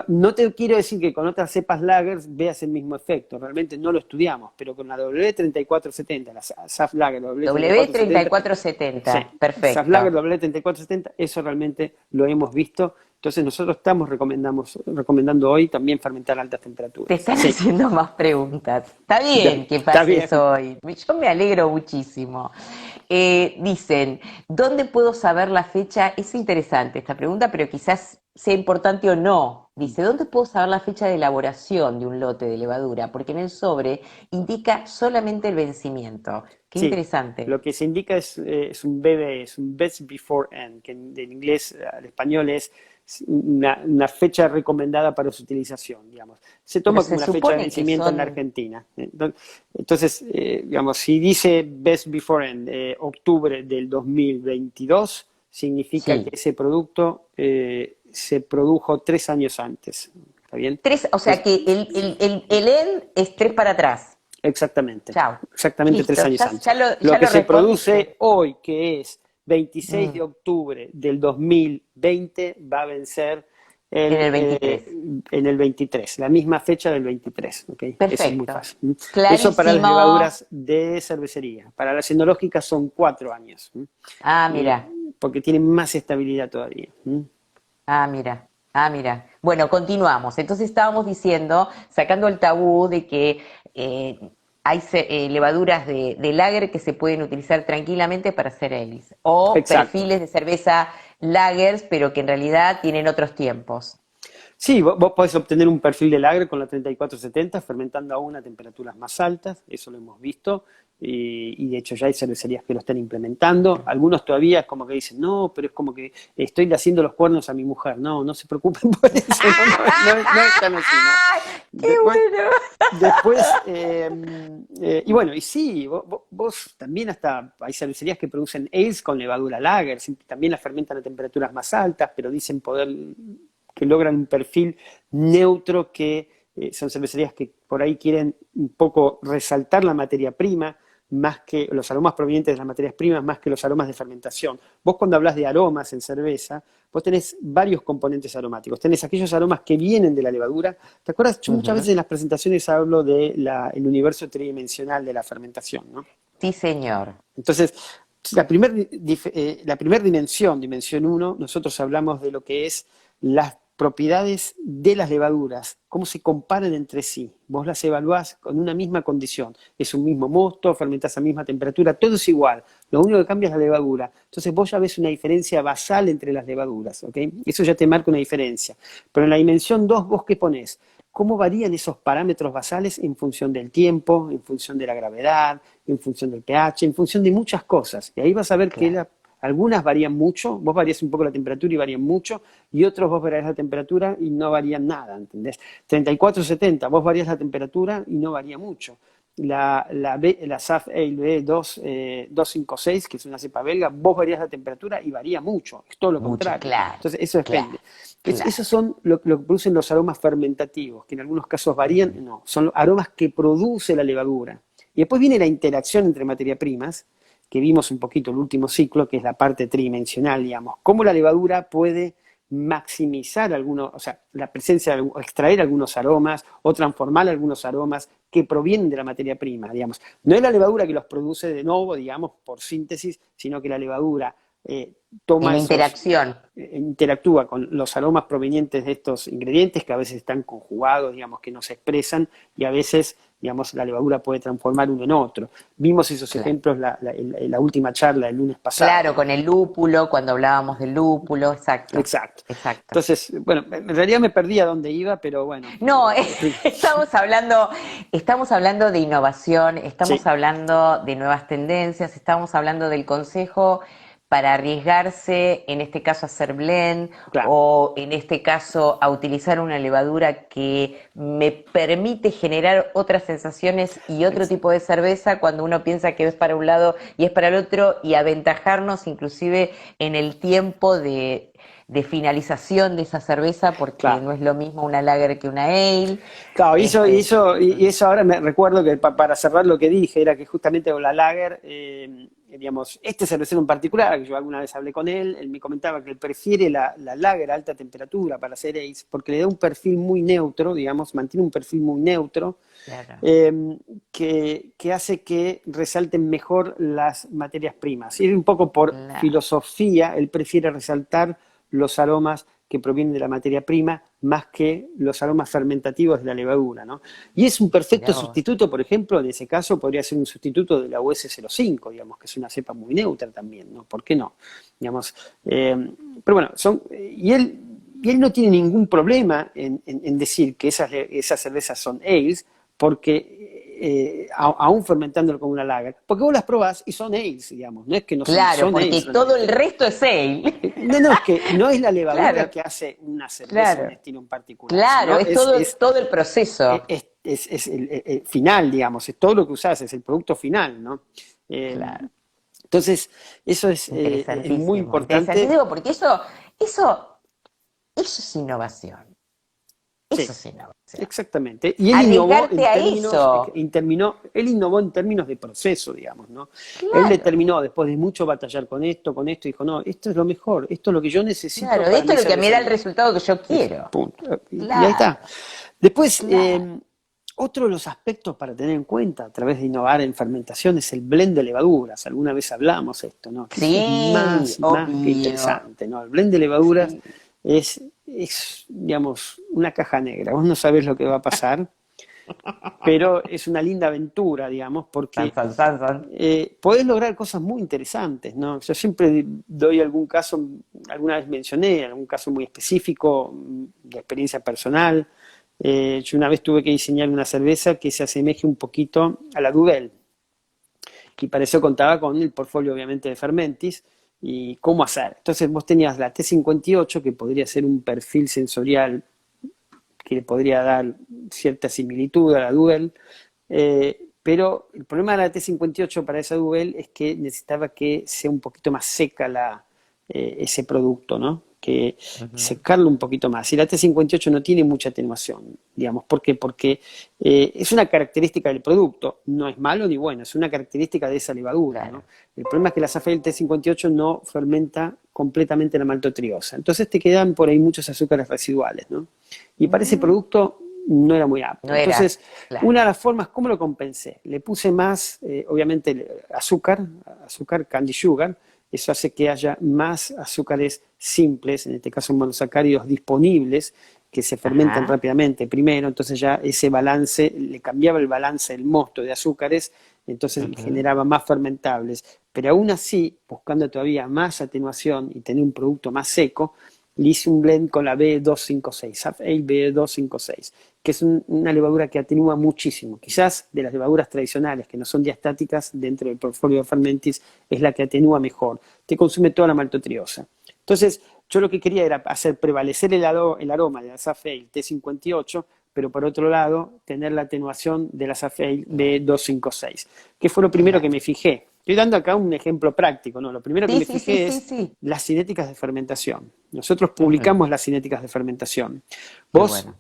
no te quiero decir que con otras cepas lagers veas el mismo efecto, realmente no lo estudiamos, pero con la W3470, la SAF Lager W3470, sí, W3470, SAF Lager perfecto. W3470, eso realmente lo hemos visto. Entonces nosotros estamos recomendando hoy también fermentar a altas Te temperaturas. están Sí, haciendo más preguntas. Está bien que está pase bien. eso hoy. Yo me alegro muchísimo. Dicen, ¿dónde puedo saber la fecha? Es interesante esta pregunta, pero quizás sea importante o no. Dice, ¿dónde puedo saber la fecha de elaboración de un lote de levadura? Porque en el sobre indica solamente el vencimiento. Qué Sí, interesante. lo que se indica es un BB, es un Best Before End, que en inglés al español es una fecha recomendada para su utilización, digamos. Se Pero toma como se una fecha de supone que vencimiento en la son... Argentina. Entonces, digamos, si dice Best Before End, octubre del 2022, significa que Sí. ese producto se produjo 3 años antes. ¿Está bien? Tres, o sea Entonces, que el EN es tres para atrás. exactamente, Chao. exactamente tres Listo, años ya, antes. ya lo, Lo ya que lo se respondiste. produce hoy, que es 26 de Mm, octubre del 2020, va a vencer en el, el 23. en el 23, la misma fecha del 23. ¿Ok? Eso es muy Perfecto. fácil. Eso para las Clarísimo. levaduras de cervecería. Para las enológicas son 4 años, Ah, y, mira. porque tienen más estabilidad todavía. Ah, mira. Ah, mira. Bueno, continuamos. Entonces estábamos diciendo, sacando el tabú de que eh, hay levaduras de lager que se pueden utilizar tranquilamente para hacer ales. O Exacto. perfiles de cerveza lagers, pero que en realidad tienen otros tiempos. Sí, vos podés obtener un perfil de lager con la 3470 fermentando aún a temperaturas más altas, eso lo hemos visto, y de hecho ya hay cervecerías que lo están implementando. Algunos todavía es como que dicen, no, pero es como que estoy haciendo los cuernos a mi mujer. No, no se preocupen por eso, no es tan así, ¿no? ¡Qué Después, bueno! después y bueno, y sí, vos también hasta hay cervecerías que producen ales con levadura lager, también las fermentan a temperaturas más altas, pero dicen poder que logran un perfil neutro, que son cervecerías que por ahí quieren un poco resaltar la materia prima, más que los aromas provenientes de las materias primas, más que los aromas de fermentación. Vos cuando hablas de aromas en cerveza, vos tenés varios componentes aromáticos. Tenés aquellos aromas que vienen de la levadura. ¿Te acuerdas? Yo muchas Ujú. veces en las presentaciones hablo del universo tridimensional de la fermentación, ¿no? Sí, señor. Entonces, la primer dimensión, dimensión uno, nosotros hablamos de lo que es las propiedades de las levaduras, cómo se comparan entre sí. Vos las evaluás con una misma condición. Es un mismo mosto, fermentás a misma temperatura, todo es igual. Lo único que cambia es la levadura. Entonces vos ya ves una diferencia basal entre las levaduras, ¿ok? Eso ya te marca una diferencia. Pero en la dimensión 2, ¿vos qué ponés? cómo varían esos parámetros basales en función del tiempo, en función de la gravedad, en función del pH, en función de muchas cosas. Y ahí vas a ver que claro. algunas varían mucho, vos varías un poco la temperatura y varían mucho, y otros vos varías la temperatura y no varían nada, ¿entendés? 34-70, vos varías la temperatura y no varía mucho. La SAF Ale B256, que es una cepa belga, vos varías la temperatura y varía mucho, es todo lo Mucho, contrario. claro, Entonces, eso claro, depende. Esos claro. son lo que producen los aromas fermentativos, que en algunos casos varían, Ujú. no, son los aromas que produce la levadura. Y después viene la interacción entre materia primas, que vimos un poquito el último ciclo, que es la parte tridimensional, digamos, cómo la levadura puede maximizar algunos, o sea, la presencia, o extraer algunos aromas o transformar algunos aromas que provienen de la materia prima, digamos. No es la levadura que los produce de nuevo, digamos, por síntesis, sino que la levadura eh, En toma la esos, interacción. interactúa con los aromas provenientes de estos ingredientes que a veces están conjugados, digamos, que no se expresan y a veces, digamos, la levadura puede transformar uno en otro. Vimos esos Claro. ejemplos en la última charla el lunes pasado, Claro, ¿no? con el lúpulo, cuando hablábamos del lúpulo, exacto, Exacto. exacto. Entonces, bueno, en realidad me perdí a dónde iba, pero bueno. No, estamos hablando de innovación, estamos Sí, hablando de nuevas tendencias, estamos hablando del consejo para arriesgarse, en este caso a hacer blend claro. o en este caso a utilizar una levadura que me permite generar otras sensaciones y otro Ex- tipo de cerveza cuando uno piensa que es para un lado y es para el otro y aventajarnos inclusive en el tiempo de finalización de esa cerveza, porque claro. no es lo mismo una lager que una ale. Claro, Este, y eso ahora me recuerdo que para cerrar lo que dije era que justamente con la Lager, digamos, este cervecero en particular, que yo alguna vez hablé con él me comentaba que él prefiere la Lager a alta temperatura para hacer ales porque le da un perfil muy neutro, digamos, mantiene un perfil muy neutro, claro, eh, que hace que resalten mejor las materias primas. Y un poco por claro, filosofía, él prefiere resaltar los aromas que provienen de la materia prima más que los aromas fermentativos de la levadura, ¿no? Y es un perfecto mirá vos. sustituto, por ejemplo, en ese caso podría ser un sustituto de la US05, digamos, que es una cepa muy neutra también, ¿no? ¿Por qué no? Digamos, pero bueno, y él no tiene ningún problema en decir que esas cervezas son ales, porque aún fermentándolo como una lager, porque vos las probás y son ales, digamos, no es que no son, Claro, son porque ales todo el realmente. resto es ale. No, no, es que no es la levadura Claro, que hace una cerveza, un claro, estilo en particular, claro, sino es todo el proceso. es el final, digamos, es todo lo que usás, es el producto final, ¿no? Eh, Claro, entonces, eso es muy interesantísimo, importante, interesantísimo, porque eso, eso es innovación. sí, Eso es innovación. exactamente. Y él innovó Arriesgarte a eso. él innovó en términos de proceso, digamos, ¿no? Él Claro, determinó, después de mucho batallar con esto, dijo, no, esto es lo mejor, esto es lo que yo necesito claro, para esto mi es lo que me da el cervecería. resultado que yo quiero. Punto. Y ahí está. Claro, Después, claro. otro de los aspectos para tener en cuenta a través de innovar en fermentación es el blend de levaduras. Alguna vez hablamos esto, ¿no? Que eso es Sí, más y más que obvio. interesante, ¿no? El blend de levaduras Sí. digamos, una caja negra. Vos no sabés lo que va a pasar, pero es una linda aventura, digamos, San, porque san, san, san. podés lograr cosas muy interesantes, ¿no? Yo siempre doy algún caso, alguna vez mencioné, algún caso muy específico de experiencia personal. Yo una vez tuve que diseñar una cerveza que se asemeje un poquito a la Duvel, y para eso contaba con el portfolio obviamente de Fermentis y cómo hacer. Entonces vos tenías la T58, que podría ser un perfil sensorial que le podría dar cierta similitud a la Duvel, pero el problema de la T58 para esa Duvel es que necesitaba que sea un poquito más seca ese producto, ¿no? Que Ujú. secarlo un poquito más. Y la T58 no tiene mucha atenuación, digamos. ¿Por qué? Porque es una característica del producto, no es malo ni bueno, es una característica de esa levadura, ¿no? Claro. El problema es que la Zafel T58 no fermenta completamente la maltotriosa. Entonces te quedan por ahí muchos azúcares residuales, ¿no? Y para ese Mm, producto no era muy no apto. era, Entonces, claro. una de las formas, ¿cómo lo compensé? Le puse más, obviamente, azúcar, candy sugar. Eso hace que haya más azúcares simples, en este caso monosacáridos disponibles, que se fermentan Ajá. rápidamente primero. Entonces ya ese balance, le cambiaba el balance del mosto de azúcares, entonces Ujú. generaba más fermentables. Pero aún así, buscando todavía más atenuación y tener un producto más seco, le hice un blend con la B256, SAF Ale B256, que es una levadura que atenúa muchísimo. Quizás de las levaduras tradicionales, que no son diastáticas, dentro del portfolio de Fermentis, es la que atenúa mejor. Te consume toda la maltotriose. Entonces, yo lo que quería era hacer prevalecer el aroma de la SAF Ale T58, pero por otro lado, tener la atenuación de la SAF Ale B256, que fue lo primero que me fijé. Estoy dando acá un ejemplo práctico, ¿no? Lo primero que Sí, me sí, sí, fijé sí, es sí. las cinéticas de fermentación. Nosotros Ujú. publicamos las cinéticas de fermentación. Qué Vos, bueno.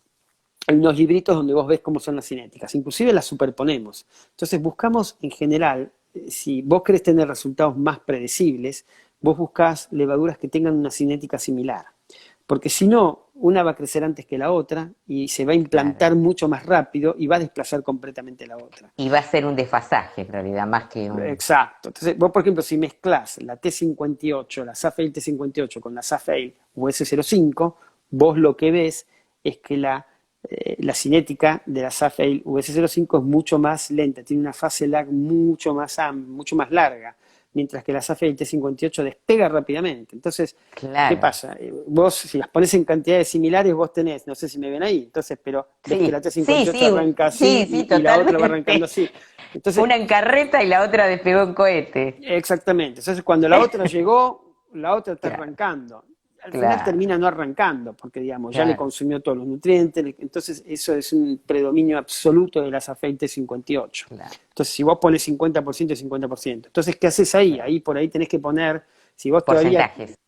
hay unos libritos donde vos ves cómo son las cinéticas, inclusive las superponemos. Entonces buscamos en general, si vos querés tener resultados más predecibles, vos buscás levaduras que tengan una cinética similar. Porque si no, una va a crecer antes que la otra y se va a Claro. implantar mucho más rápido y va a desplazar completamente la otra. Y va a ser un desfasaje en realidad, más que un... Exacto. Entonces, vos, por ejemplo, si mezclás la T58, la SAF Ale T58 con la SAF Ale US05, vos lo que ves es que la cinética de la SAF Ale US05 es mucho más lenta, tiene una fase lag mucho más larga, mientras que la SAF Ale T58 despega rápidamente. Entonces, ¿qué Claro. pasa? Vos, si las pones en cantidades similares, vos tenés, no sé si me ven ahí, entonces, pero ves que la Sí, sí, T58 sí, arranca sí, así sí, y la otra va arrancando totalmente. así. Entonces, Una en carreta y la otra despegó en cohete. exactamente. Entonces, cuando la otra llegó, la otra está Claro, arrancando. Al final claro, termina no arrancando, porque digamos, ya le claro. consumió todos los nutrientes, entonces eso es un predominio absoluto de las aceites 58. Claro, Entonces, si vos pones 50% y 50%, entonces, ¿qué haces ahí? claro. Ahí por ahí tenés que poner, si vos todavía Porcentajes.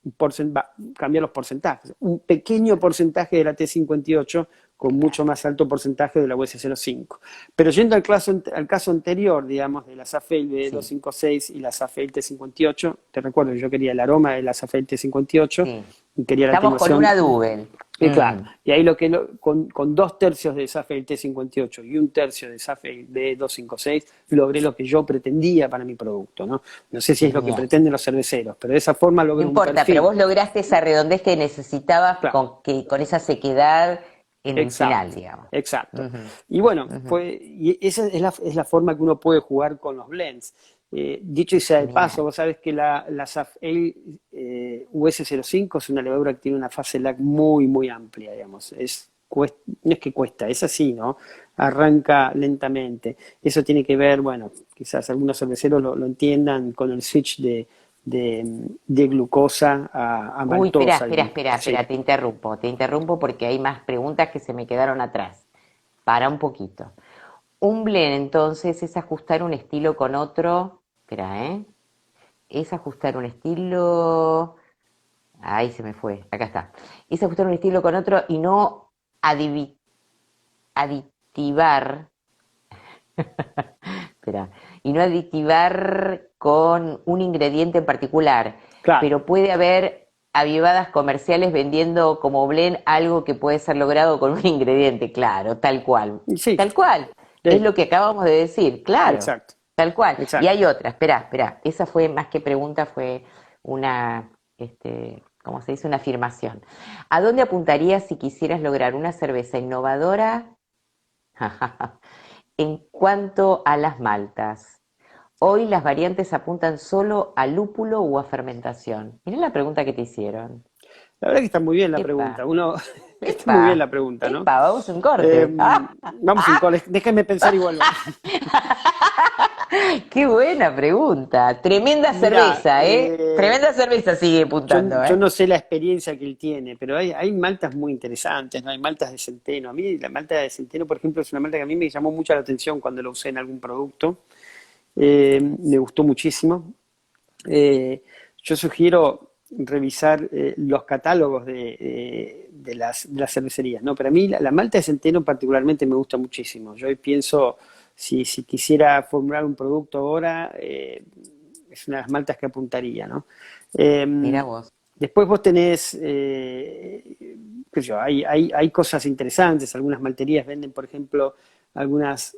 cambiar los porcentajes, un pequeño porcentaje de la T58 con mucho más alto porcentaje de la US05. Pero yendo al caso anterior, digamos, de la SAFEL Sí, B256 y la SAFEL T58, te recuerdo que yo quería el aroma de la SAFEL T58 sí. y quería la Estamos con atenuación. una Double. Y claro, Mm, y ahí con 2/3 de SAFEL T58 y 1/3 de SAFEL B256 logré lo que yo pretendía para mi producto, ¿no? No sé si es lo que bien. pretenden los cerveceros, pero de esa forma No logro un importa, pero perfil. vos lograste esa redondez que necesitabas Claro, con esa sequedad en el final, exacto, digamos. exacto. Ujú, Y bueno, ujú. y esa es la forma que uno puede jugar con los blends. Dicho y sea de paso, Genial. vos sabés que la SAF Ale US05 es una levadura que tiene una fase lag muy, muy amplia, digamos. No es que cuesta, es así, ¿no? Arranca lentamente. Eso tiene que ver, bueno, quizás algunos cerveceros lo entiendan con el switch de glucosa a Uy, espera, maltosa, espera, digamos. espera, Sí, espera, te interrumpo porque hay más preguntas que se me quedaron atrás. Para un poquito. Un blend, entonces, es ajustar un estilo con otro. Espera, ¿eh? Es ajustar un estilo. Ahí se me fue, acá está. Es ajustar un estilo con otro y no adivi- aditivar. Espera. Y no aditivar con un ingrediente en particular. claro. Pero puede haber avivadas comerciales vendiendo como blend algo que puede ser logrado con un ingrediente, claro, tal cual. Sí, Tal cual. Es sí, lo que acabamos de decir, claro. exacto, Tal cual. Y exacto. hay otra, espera, espera. Esa fue más que pregunta, fue una, ¿cómo se dice? Una afirmación. ¿A dónde apuntarías si quisieras lograr una cerveza innovadora en cuanto a las maltas? Hoy las variantes apuntan solo a lúpulo o a fermentación. Mirá la pregunta que te hicieron. La verdad que está muy bien la Epa, pregunta. Está muy bien epa, la pregunta, ¿no? epa, vamos a un Eh, corte. vamos un cole, déjenme pensar y vuelvo. Qué buena pregunta. Tremenda Mira, cerveza, ¿eh? Tremenda cerveza sigue apuntando, yo ¿eh? no sé la experiencia que él tiene, pero hay maltas muy interesantes, ¿no? Hay maltas de centeno. A mí la malta de centeno, por ejemplo, es una malta que a mí me llamó mucho la atención cuando la usé en algún producto. Me gustó muchísimo. Eh, yo sugiero revisar los catálogos de las cervecerías, ¿no? Pero a mí la malta de centeno particularmente me gusta muchísimo. Yo hoy pienso, si quisiera formular un producto ahora, es una de las maltas que apuntaría, ¿no? Mira Eh, vos. Después vos tenés, qué sé yo, hay cosas interesantes, algunas malterías venden, por ejemplo, algunas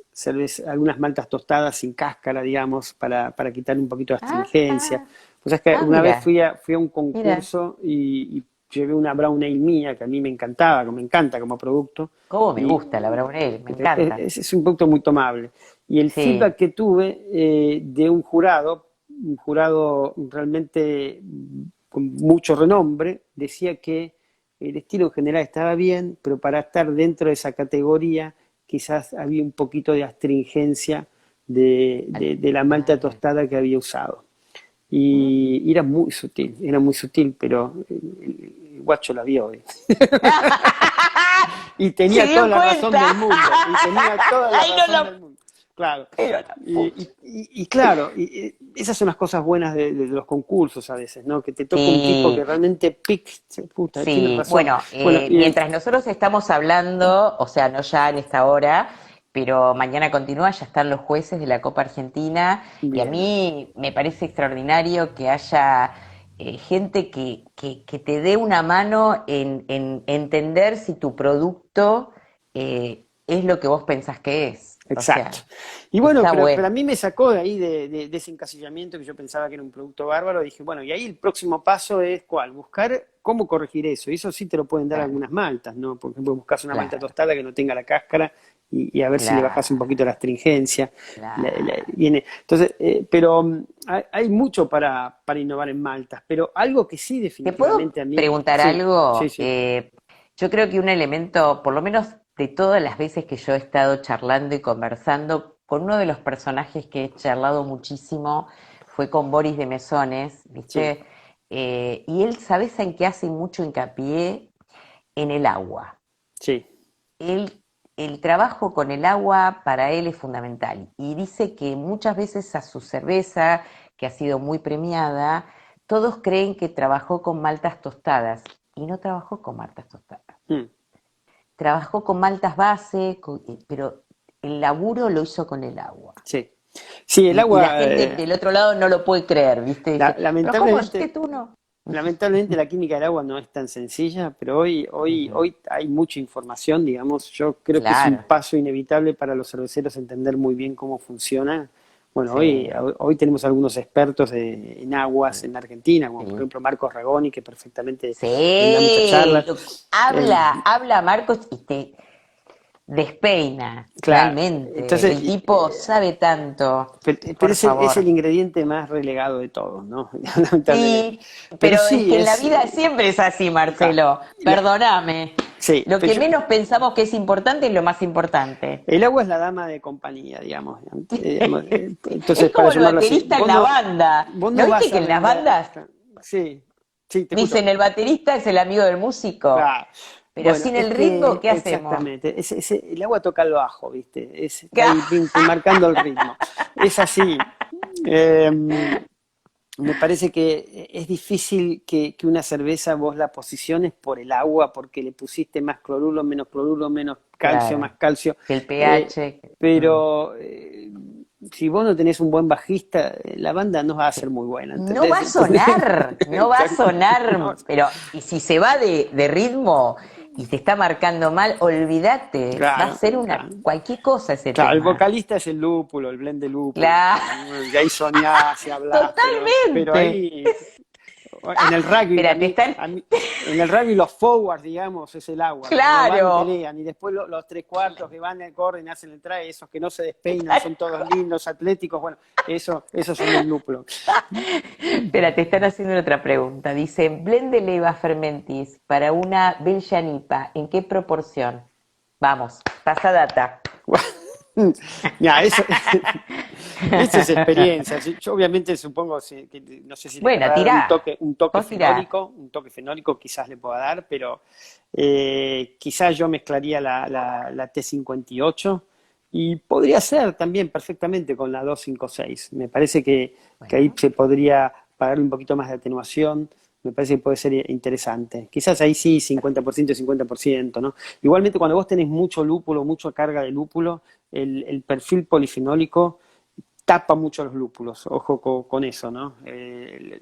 maltas tostadas sin cáscara, digamos, para quitar un poquito de astringencia. Ah, Pues es que una vez mira, fui a un mira. concurso y llevé una brown ale mía que a mí me encantaba, que me encanta como producto, Cómo me y gusta la brown ale, me encanta. es un producto muy tomable. Y el Sí. feedback que tuve de un jurado realmente con mucho renombre, decía que el estilo en general estaba bien, pero para estar dentro de esa categoría quizás había un poquito de astringencia de la malta tostada que había usado. Y era muy sutil, pero el guacho la vio. Y Se tenía dio toda la razón cuenta. del mundo. Y tenía toda la Ay, no razón lo. del mundo. Claro. Pero no. Y claro, esas son las cosas buenas de los concursos a veces, ¿no? Que te toca un tipo que Sí, realmente puta, tiene sí. razón. Bueno, Bueno, mientras nosotros estamos hablando, o sea, no ya en esta hora, pero mañana continúa, ya están los jueces de la Copa Argentina y a bien, mí me parece extraordinario que haya gente que te dé una mano en entender si tu producto es lo que vos pensás que es. O exacto. sea, Y bueno, está pero bueno. a mí me sacó de ahí de ese encasillamiento que yo pensaba que era un producto bárbaro. Dije, bueno, y ahí el próximo paso es ¿cuál? Buscar cómo corregir eso. Y eso sí te lo pueden dar Claro, algunas maltas, ¿no? Por ejemplo, buscas una malta claro, tostada que no tenga la cáscara y a ver si le bajas un claro, poquito la astringencia. claro. Viene. Entonces, pero hay mucho para innovar en maltas, pero algo que sí ¿Te puedo definitivamente a mí, preguntar sí, sí, algo? sí, Yo creo que un elemento, por lo menos de todas las veces que yo he estado charlando y conversando, con uno de los personajes que he charlado muchísimo fue con Boris de Mesones, sí, ¿viste? Y él, ¿sabes en qué hace mucho hincapié? En el agua. sí, Él, el trabajo con el agua para él es fundamental y dice que muchas veces a su cerveza, que ha sido muy premiada, todos creen que trabajó con maltas tostadas y no trabajó con maltas tostadas. mm, Trabajó con maltas base, pero el laburo lo hizo con el agua. sí. Sí, el Y la agua, gente del otro lado no lo puede creer, ¿viste? Dice, pero ¿cómo es que lamentablemente, tú no? lamentablemente la química del agua no es tan sencilla, pero Ujú. hoy hay mucha información, digamos. Yo creo que es un Claro, paso inevitable para los cerveceros entender muy bien cómo funciona. Bueno, sí, hoy tenemos algunos expertos en aguas en Argentina, como por sí. ejemplo Marcos Ragoni, que perfectamente brinda muchas Sí, charlas. Eh, habla Marcos y te despeina, claro, realmente. entonces, El tipo sabe tanto, pero por es el favor. ingrediente más relegado de todos, ¿no? Lamentablemente. Sí, Pero pero es sí, que en la vida siempre es así, claro, Marcelo. Perdóname. sí, Lo pero que menos pensamos que es importante es lo más importante. el agua es la dama de compañía, digamos. Es Entonces, para como el llamarlo así, baterista en la banda. vos ¿No no viste vas que a en las vender. bandas Sí, sí, te escucho. dicen el baterista es el amigo del músico? Claro. Pero Bueno, sin es el ritmo, que ¿qué hacemos? exactamente, el agua toca el bajo, ¿viste? Está ahí marcando el ritmo. Es así. Eh, Me parece que es difícil que una cerveza vos la posiciones por el agua, porque le pusiste más cloruro, menos calcio, más Claro, calcio. que el Eh, pH. pero si vos no tenés un buen bajista, la banda no va a ser Sí. muy buena, No va ¿entendés? a Entonces, sonar, no va a no, sonar, pero y si se va de ritmo y te está marcando mal, olvídate, va a claro, ser una claro. cualquier cosa ese Claro, el tema. vocalista es el lúpulo, el blend de lúpulo. Claro, Y ahí soñás y hablás, pero totalmente. ahí en el rugby, Espera, te están. en el rugby los forwards, digamos, es el agua, que no van y Claro. pelean, y después los tres cuartos que van, corren, hacen el try, esos que no se despeinan, son todos lindos, atléticos, bueno, esos son el lúpulo. Espera, te están haciendo otra pregunta. Dice, blend de leva fermentis para una Belgianipa, ¿en qué proporción? Vamos, pasa data. Ya, eso es experiencia. Yo obviamente supongo que no sé si le Bueno, querrá dar tirá. Vos tirá. un toque fenólico quizás le pueda dar, pero quizás yo mezclaría la T58 y podría ser también perfectamente con la 256. Me parece que ahí Bueno, se podría pagarle un poquito más de atenuación. Me parece que puede ser interesante. Quizás ahí sí, 50% y 50%, ¿no? Igualmente, cuando vos tenés mucho lúpulo, mucha carga de lúpulo, el perfil polifenólico tapa mucho los lúpulos, ojo con eso, ¿no?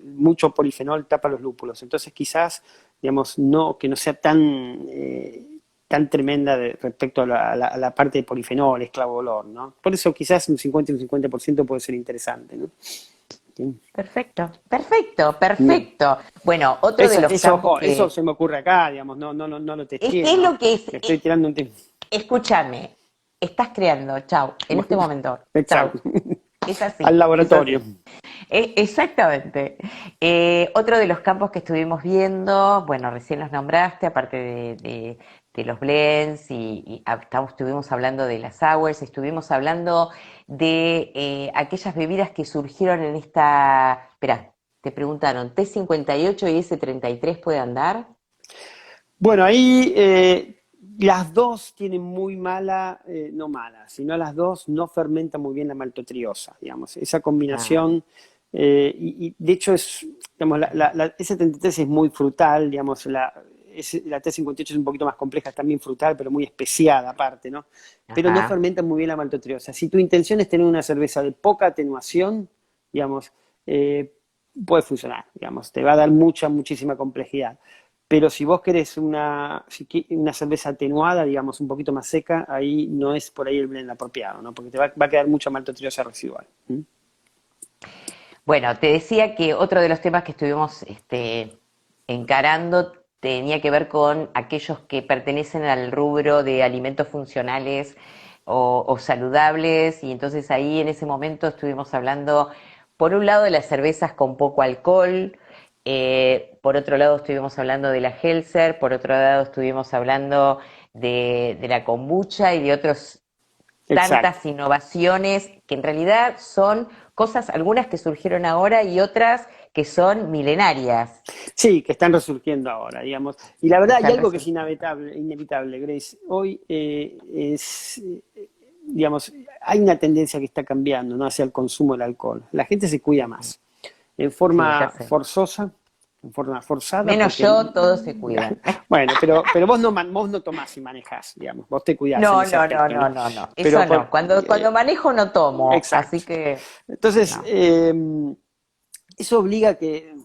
Mucho polifenol tapa los lúpulos, entonces quizás, digamos, que no sea tan tremenda respecto a la parte de polifenol, esclavo olor, ¿no? Por eso quizás un 50 y un 50% puede ser interesante, ¿no? Sí. perfecto, perfecto, Bien. perfecto. Bueno, otro de los campos Ojo, eso que. se me ocurre acá, digamos, no lo Es testeé, que es ¿no? lo que es. Estoy tirando un tema. Escúchame, estás creando, chau, en este Bueno, momento, chau. exacto. Es así, Al es laboratorio. así. Exactamente. Otro de los campos que estuvimos viendo, bueno, recién los nombraste, aparte de los blends estuvimos hablando de las sours, estuvimos hablando de aquellas bebidas que surgieron en esta... Espera, te preguntaron, ¿T58 y S33 puede andar? Bueno, ahí las dos tienen muy mala, no mala, sino las dos no fermentan muy bien la maltotriosa, digamos. Esa Ah, combinación, y de hecho digamos, la E73 es muy frutal, digamos, la T58 es un poquito más compleja, es también frutal, pero muy especiada aparte, ¿no? Pero no ajá. fermenta muy bien la maltotriosa. Si tu intención es tener una cerveza de poca atenuación, digamos, eh, puede funcionar, digamos, te va a dar muchísima complejidad. Pero si vos querés una cerveza atenuada, digamos, un poquito más seca, ahí no es por ahí el blend apropiado, ¿no? Porque va a quedar mucha maltotriosa residual. ¿Mm? Bueno, te decía que otro de los temas que estuvimos encarando tenía que ver con aquellos que pertenecen al rubro de alimentos funcionales o saludables, y entonces ahí en ese momento estuvimos hablando, por un lado, de las cervezas con poco alcohol, por otro lado estuvimos hablando de la Helser, por otro lado estuvimos hablando de la kombucha y de otros Exacto. tantas innovaciones que en realidad son cosas, algunas que surgieron ahora y otras que son milenarias, Sí, que están resurgiendo ahora, digamos. Y la que verdad, hay están algo que es resurgiendo. inevitable, Grace. Hoy digamos, hay una tendencia que está cambiando, ¿no? Hacia el consumo del alcohol. La gente se cuida más, en Sí, ya forma sé. forzosa, en forma forzada, Menos porque, yo, todos se cuidan. bueno, pero vos no tomás y manejás, digamos, vos te cuidás en No, ese no, no, aspecto, ¿no? no, no, no. Pero Eso no. Cuando manejo no tomo, exacto. así que Entonces, no. eso obliga a que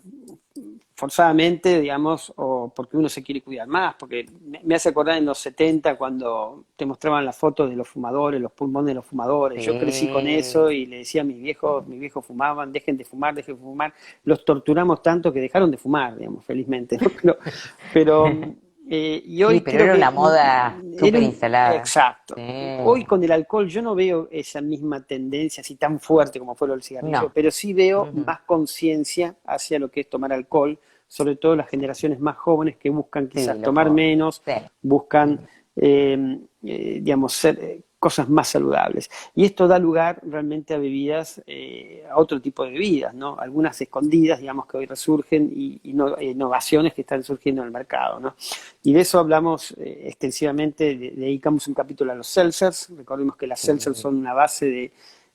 forzadamente, digamos, o porque uno se quiere cuidar más, porque me hace acordar en los 70 cuando te mostraban las fotos de los fumadores, los pulmones de los fumadores. Yo crecí con eso Sí. y le decía a mis viejos fumaban, dejen de fumar. Los torturamos tanto que dejaron de fumar, digamos, felizmente, ¿no? Pero y Sí, hoy pero creo era que una moda súper instalada. exacto. Sí. Hoy con el alcohol yo no veo esa misma tendencia así tan fuerte como fue lo del cigarrillo, No. pero sí veo Ujú. más conciencia hacia lo que es tomar alcohol, sobre todo las generaciones más jóvenes que buscan Sí, quizás los tomar jóvenes. menos, Sí. buscan, Mm. digamos, ser cosas más saludables. Y esto da lugar realmente a bebidas, a otro tipo de bebidas, ¿no? Algunas escondidas, digamos, que hoy resurgen y innovaciones que están surgiendo en el mercado, ¿no? Y de eso hablamos extensivamente, dedicamos un capítulo a los seltzers. Recordemos que las seltzers Sí. son una base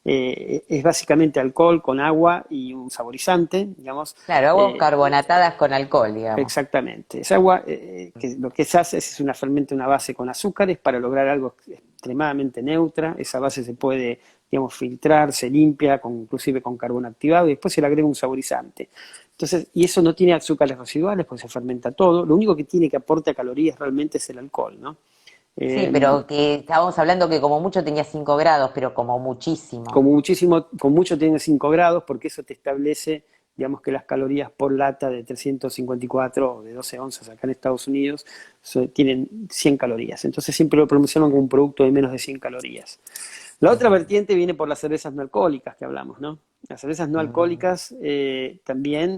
es básicamente alcohol con agua y un saborizante, digamos. Claro, aguas Eh, carbonatadas con alcohol, digamos. Exactamente. Esa agua, que lo que se hace es una fermenta, una base con azúcares para lograr algo extremadamente neutra. Esa base se puede, digamos, filtrar, se limpia, inclusive con carbón activado, y después se le agrega un saborizante. Entonces, y eso no tiene azúcares residuales, pues se fermenta todo. Lo único que tiene que aporta calorías realmente es el alcohol, ¿no? Sí, Eh, pero que estábamos hablando que como mucho tenía 5 grados, pero como muchísimo. con mucho tiene 5 grados, porque eso te establece, digamos, que las calorías por lata de 354 o de 12 onzas acá en Estados Unidos tienen 100 calorías. Entonces siempre lo promocionan como un producto de menos de 100 calorías. La otra Ujú. vertiente viene por las cervezas no alcohólicas que hablamos, ¿no? Las cervezas no Mm. alcohólicas también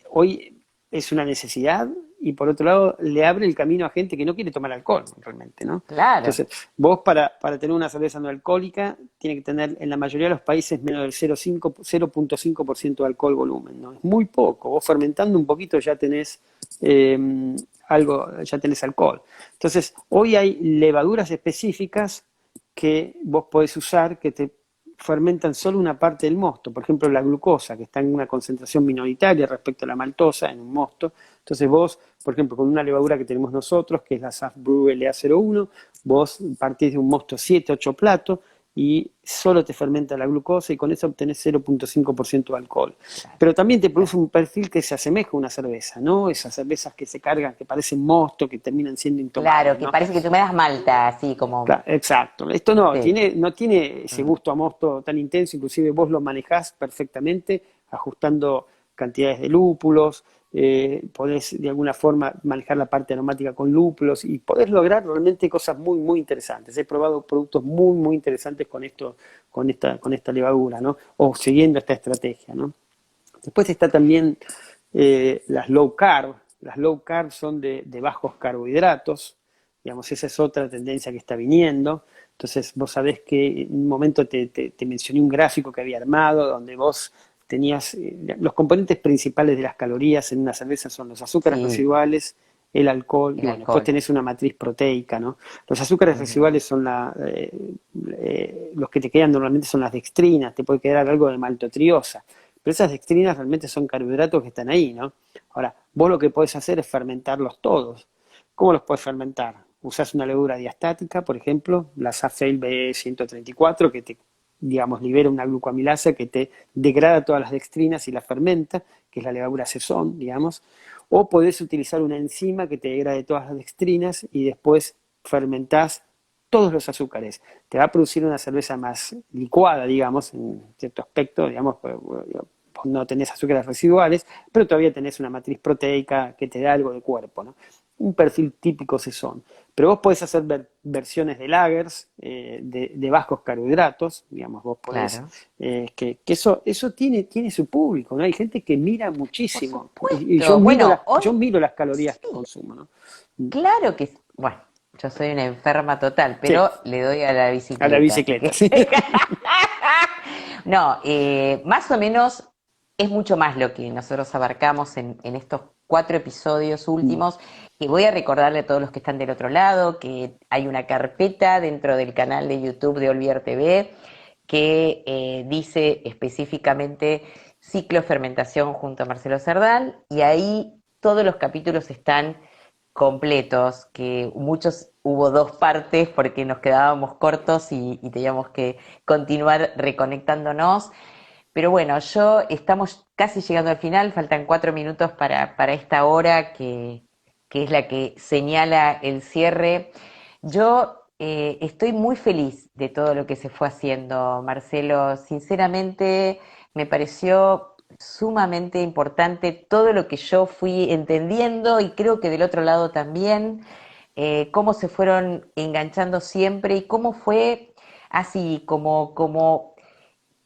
hoy es una necesidad y por otro lado le abre el camino a gente que no quiere tomar alcohol realmente, ¿no? Claro. Entonces, vos para tener una cerveza no alcohólica tiene que tener en la mayoría de los países menos del 0,5% de alcohol volumen, ¿no? Es muy poco. Vos fermentando un poquito ya tenés eh, ya tenés alcohol. Entonces, hoy hay levaduras específicas que vos podés usar que te fermentan solo una parte del mosto, por ejemplo la glucosa, que está en una concentración minoritaria respecto a la maltosa en un mosto. Entonces vos, por ejemplo, con una levadura que tenemos nosotros, que es la Saft Brew LA01, vos partís de un mosto 7, 8 platos y solo te fermenta la glucosa y con eso obtenés 0,5% de alcohol. Claro, Pero también te produce claro. un perfil que se asemeja a una cerveza, ¿no? Esas cervezas que se cargan, que parecen mosto, que terminan siendo Claro, intomables, que ¿no? parece que tú me das malta, así como. Claro, exacto. Esto no, Sí. no tiene ese Mm. gusto a mosto tan intenso, inclusive vos lo manejás perfectamente, ajustando cantidades de lúpulos, podés de alguna forma manejar la parte aromática con lúpulos y podés lograr realmente cosas muy, muy interesantes. He probado productos muy, muy interesantes con esto, con esta levadura, ¿no? O siguiendo esta estrategia, ¿no? Después está también las low carb. Las low carb son de bajos carbohidratos, digamos, esa es otra tendencia que está viniendo. Entonces, vos sabés que en un momento te mencioné un gráfico que había armado donde vos tenías los componentes principales de las calorías en una cerveza son los azúcares Sí, residuales, el alcohol y el bueno, después alcohol. tenés una matriz proteica, ¿no? Los azúcares Ujú. residuales son los que te quedan normalmente son las dextrinas, te puede quedar algo de maltotriosa, pero esas dextrinas realmente son carbohidratos que están ahí, ¿no? Ahora, vos lo que podés hacer es fermentarlos todos. ¿Cómo los podés fermentar? Usás una levadura diastática, por ejemplo, la Safale BE134, que te, digamos, libera una glucoamilasa que te degrada todas las dextrinas y las fermenta, que es la levadura Sazón, digamos. O podés utilizar una enzima que te degrade todas las dextrinas y después fermentás todos los azúcares. Te va a producir una cerveza más licuada, digamos, en cierto aspecto, digamos, no tenés azúcares residuales, pero todavía tenés una matriz proteica que te da algo de cuerpo, ¿no? Un perfil típico Sazón. Pero vos podés hacer versiones de lagers, de bajos carbohidratos, digamos, vos podés, Claro, eso tiene su público, ¿no? Hay gente que mira por muchísimo, y supuesto. Bueno, yo hoy miro las calorías que sí, consumo, ¿no? claro que sí. Bueno, yo soy una enferma total, Sí, pero le doy a la a la bicicleta, así bicicleta, que sí. no, más o menos es mucho más lo que nosotros abarcamos en estos 4 episodios últimos, que voy a recordarle a todos los que están del otro lado que hay una carpeta dentro del canal de YouTube de Olvier TV que dice específicamente ciclo fermentación junto a Marcelo Cerdán, y ahí todos los capítulos están completos, que muchos hubo 2 partes porque nos quedábamos cortos y teníamos que continuar reconectándonos. Pero bueno, estamos casi llegando al final, faltan 4 minutos para esta hora que es la que señala el cierre. Yo estoy muy feliz de todo lo que se fue haciendo, Marcelo. Sinceramente, me pareció sumamente importante todo lo que yo fui entendiendo y creo que del otro lado también, cómo se fueron enganchando siempre y cómo fue así como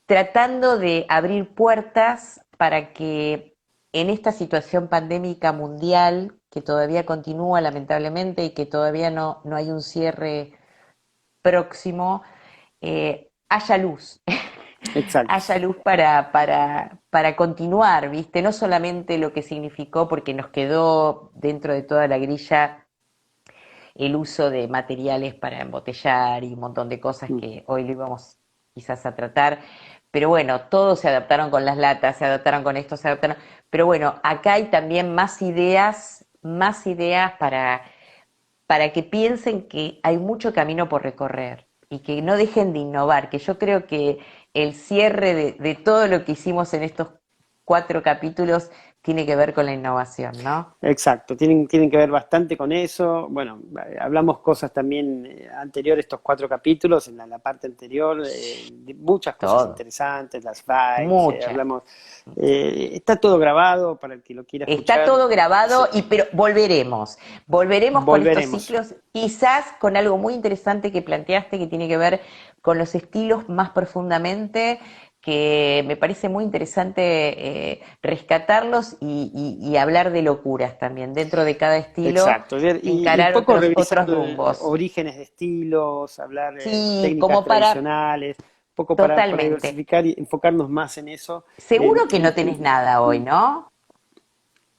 tratando de abrir puertas para que en esta situación pandémica mundial, que todavía continúa lamentablemente y que todavía no hay un cierre próximo, haya luz, Exacto. haya luz para continuar, ¿viste? No solamente lo que significó, porque nos quedó dentro de toda la grilla el uso de materiales para embotellar y un montón de cosas que hoy lo íbamos quizás a tratar. Pero bueno, todos se adaptaron con las latas, se adaptaron con esto, se adaptaron. Pero bueno, acá hay también más ideas para que piensen que hay mucho camino por recorrer y que no dejen de innovar, que yo creo que el cierre de todo lo que hicimos en estos 4 capítulos tiene que ver con la innovación, ¿no? Exacto, tienen que ver bastante con eso. Bueno, hablamos cosas también anteriores, estos 4 capítulos, en la parte anterior, de muchas cosas Todo, interesantes, las bikes, muchas. hablamos, está todo grabado para el que lo quiera Está escuchar, todo grabado, pero volveremos con estos volveremos. ciclos, quizás con algo muy interesante que planteaste que tiene que ver con los estilos más profundamente, que me parece muy interesante rescatarlos y hablar de locuras también, dentro de cada estilo, Exacto, y un encarar poco otros revisar rumbos. orígenes de estilos, hablar Sí, técnicas como para, tradicionales, un poco para totalmente. diversificar y enfocarnos más en eso. Seguro que no tenés nada hoy, ¿no?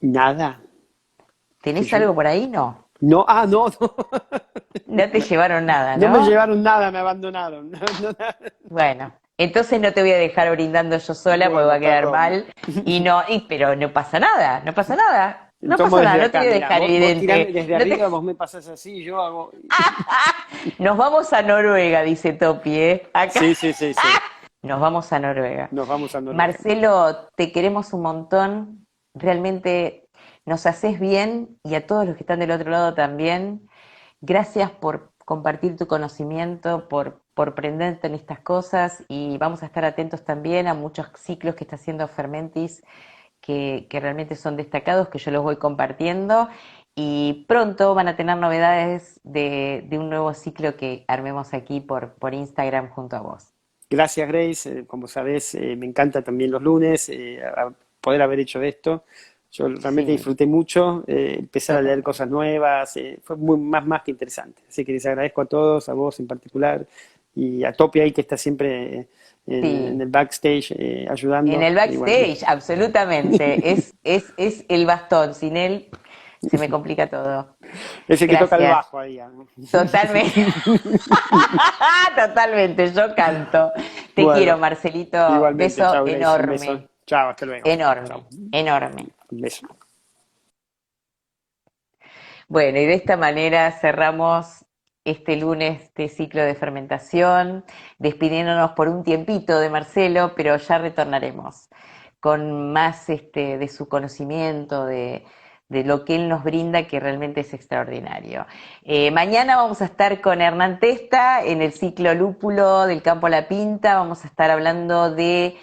Nada. Que ¿Tenés yo, algo por ahí? No. no, no, no. No te llevaron nada, No me ¿no? llevaron nada, me abandonaron. Bueno, entonces no te voy a dejar brindando yo sola porque va Bueno, a quedar perdón. mal pero no pasa nada, no pasa nada, no Tomo pasa nada, desde no te acá, voy a mira, dejar vos tirame evidente. desde No te... arriba, vos me pasás así, yo hago. Nos vamos a Noruega, dice Topi, ¿eh? Acá Sí, sí, sí, sí. nos vamos a Noruega. Nos vamos a Noruega. Marcelo, te queremos un montón, realmente nos haces bien y a todos los que están del otro lado también. Gracias por compartir tu conocimiento, por prenderte en estas cosas y vamos a estar atentos también a muchos ciclos que está haciendo Fermentis que realmente son destacados, que yo los voy compartiendo. Y pronto van a tener novedades de un nuevo ciclo que armemos aquí por Instagram junto a vos. Gracias, Grace. Como sabes, me encanta también los lunes, poder haber hecho esto. Yo realmente Sí, disfruté mucho, empezar a leer cosas totalmente. nuevas, fue más que interesante. Así que les agradezco a todos, a vos en particular, y a Topi ahí que está siempre en Sí, el backstage en ayudando. el Y bueno, backstage, absolutamente. Es el bastón. Sin él se me complica todo. es el que toca el Gracias. bajo ahí. ¿No? Totalmente. Totalmente. Yo canto. Te quiero, Bueno, Marcelito. igualmente, Beso chao Grace, un beso. enorme. Chao, hasta luego. Chao, Enorme. Enorme. un beso. Bueno, y de esta manera cerramos este lunes de ciclo de fermentación, despidiéndonos por un tiempito de Marcelo, pero ya retornaremos con más de su conocimiento, de lo que él nos brinda, que realmente es extraordinario. Mañana vamos a estar con Hernán Testa en el ciclo Lúpulo del Campo a la Pinta, vamos a estar hablando de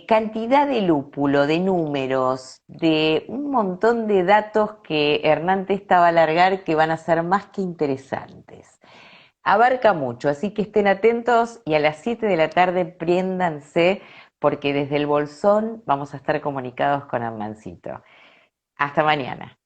cantidad de lúpulo, de números, de un montón de datos que Hernán Testa va a alargar que van a ser más que interesantes. Abarca mucho, así que estén atentos y a las 7 de la tarde priéndanse porque desde el Bolsón vamos a estar comunicados con Hernancito. Hasta mañana.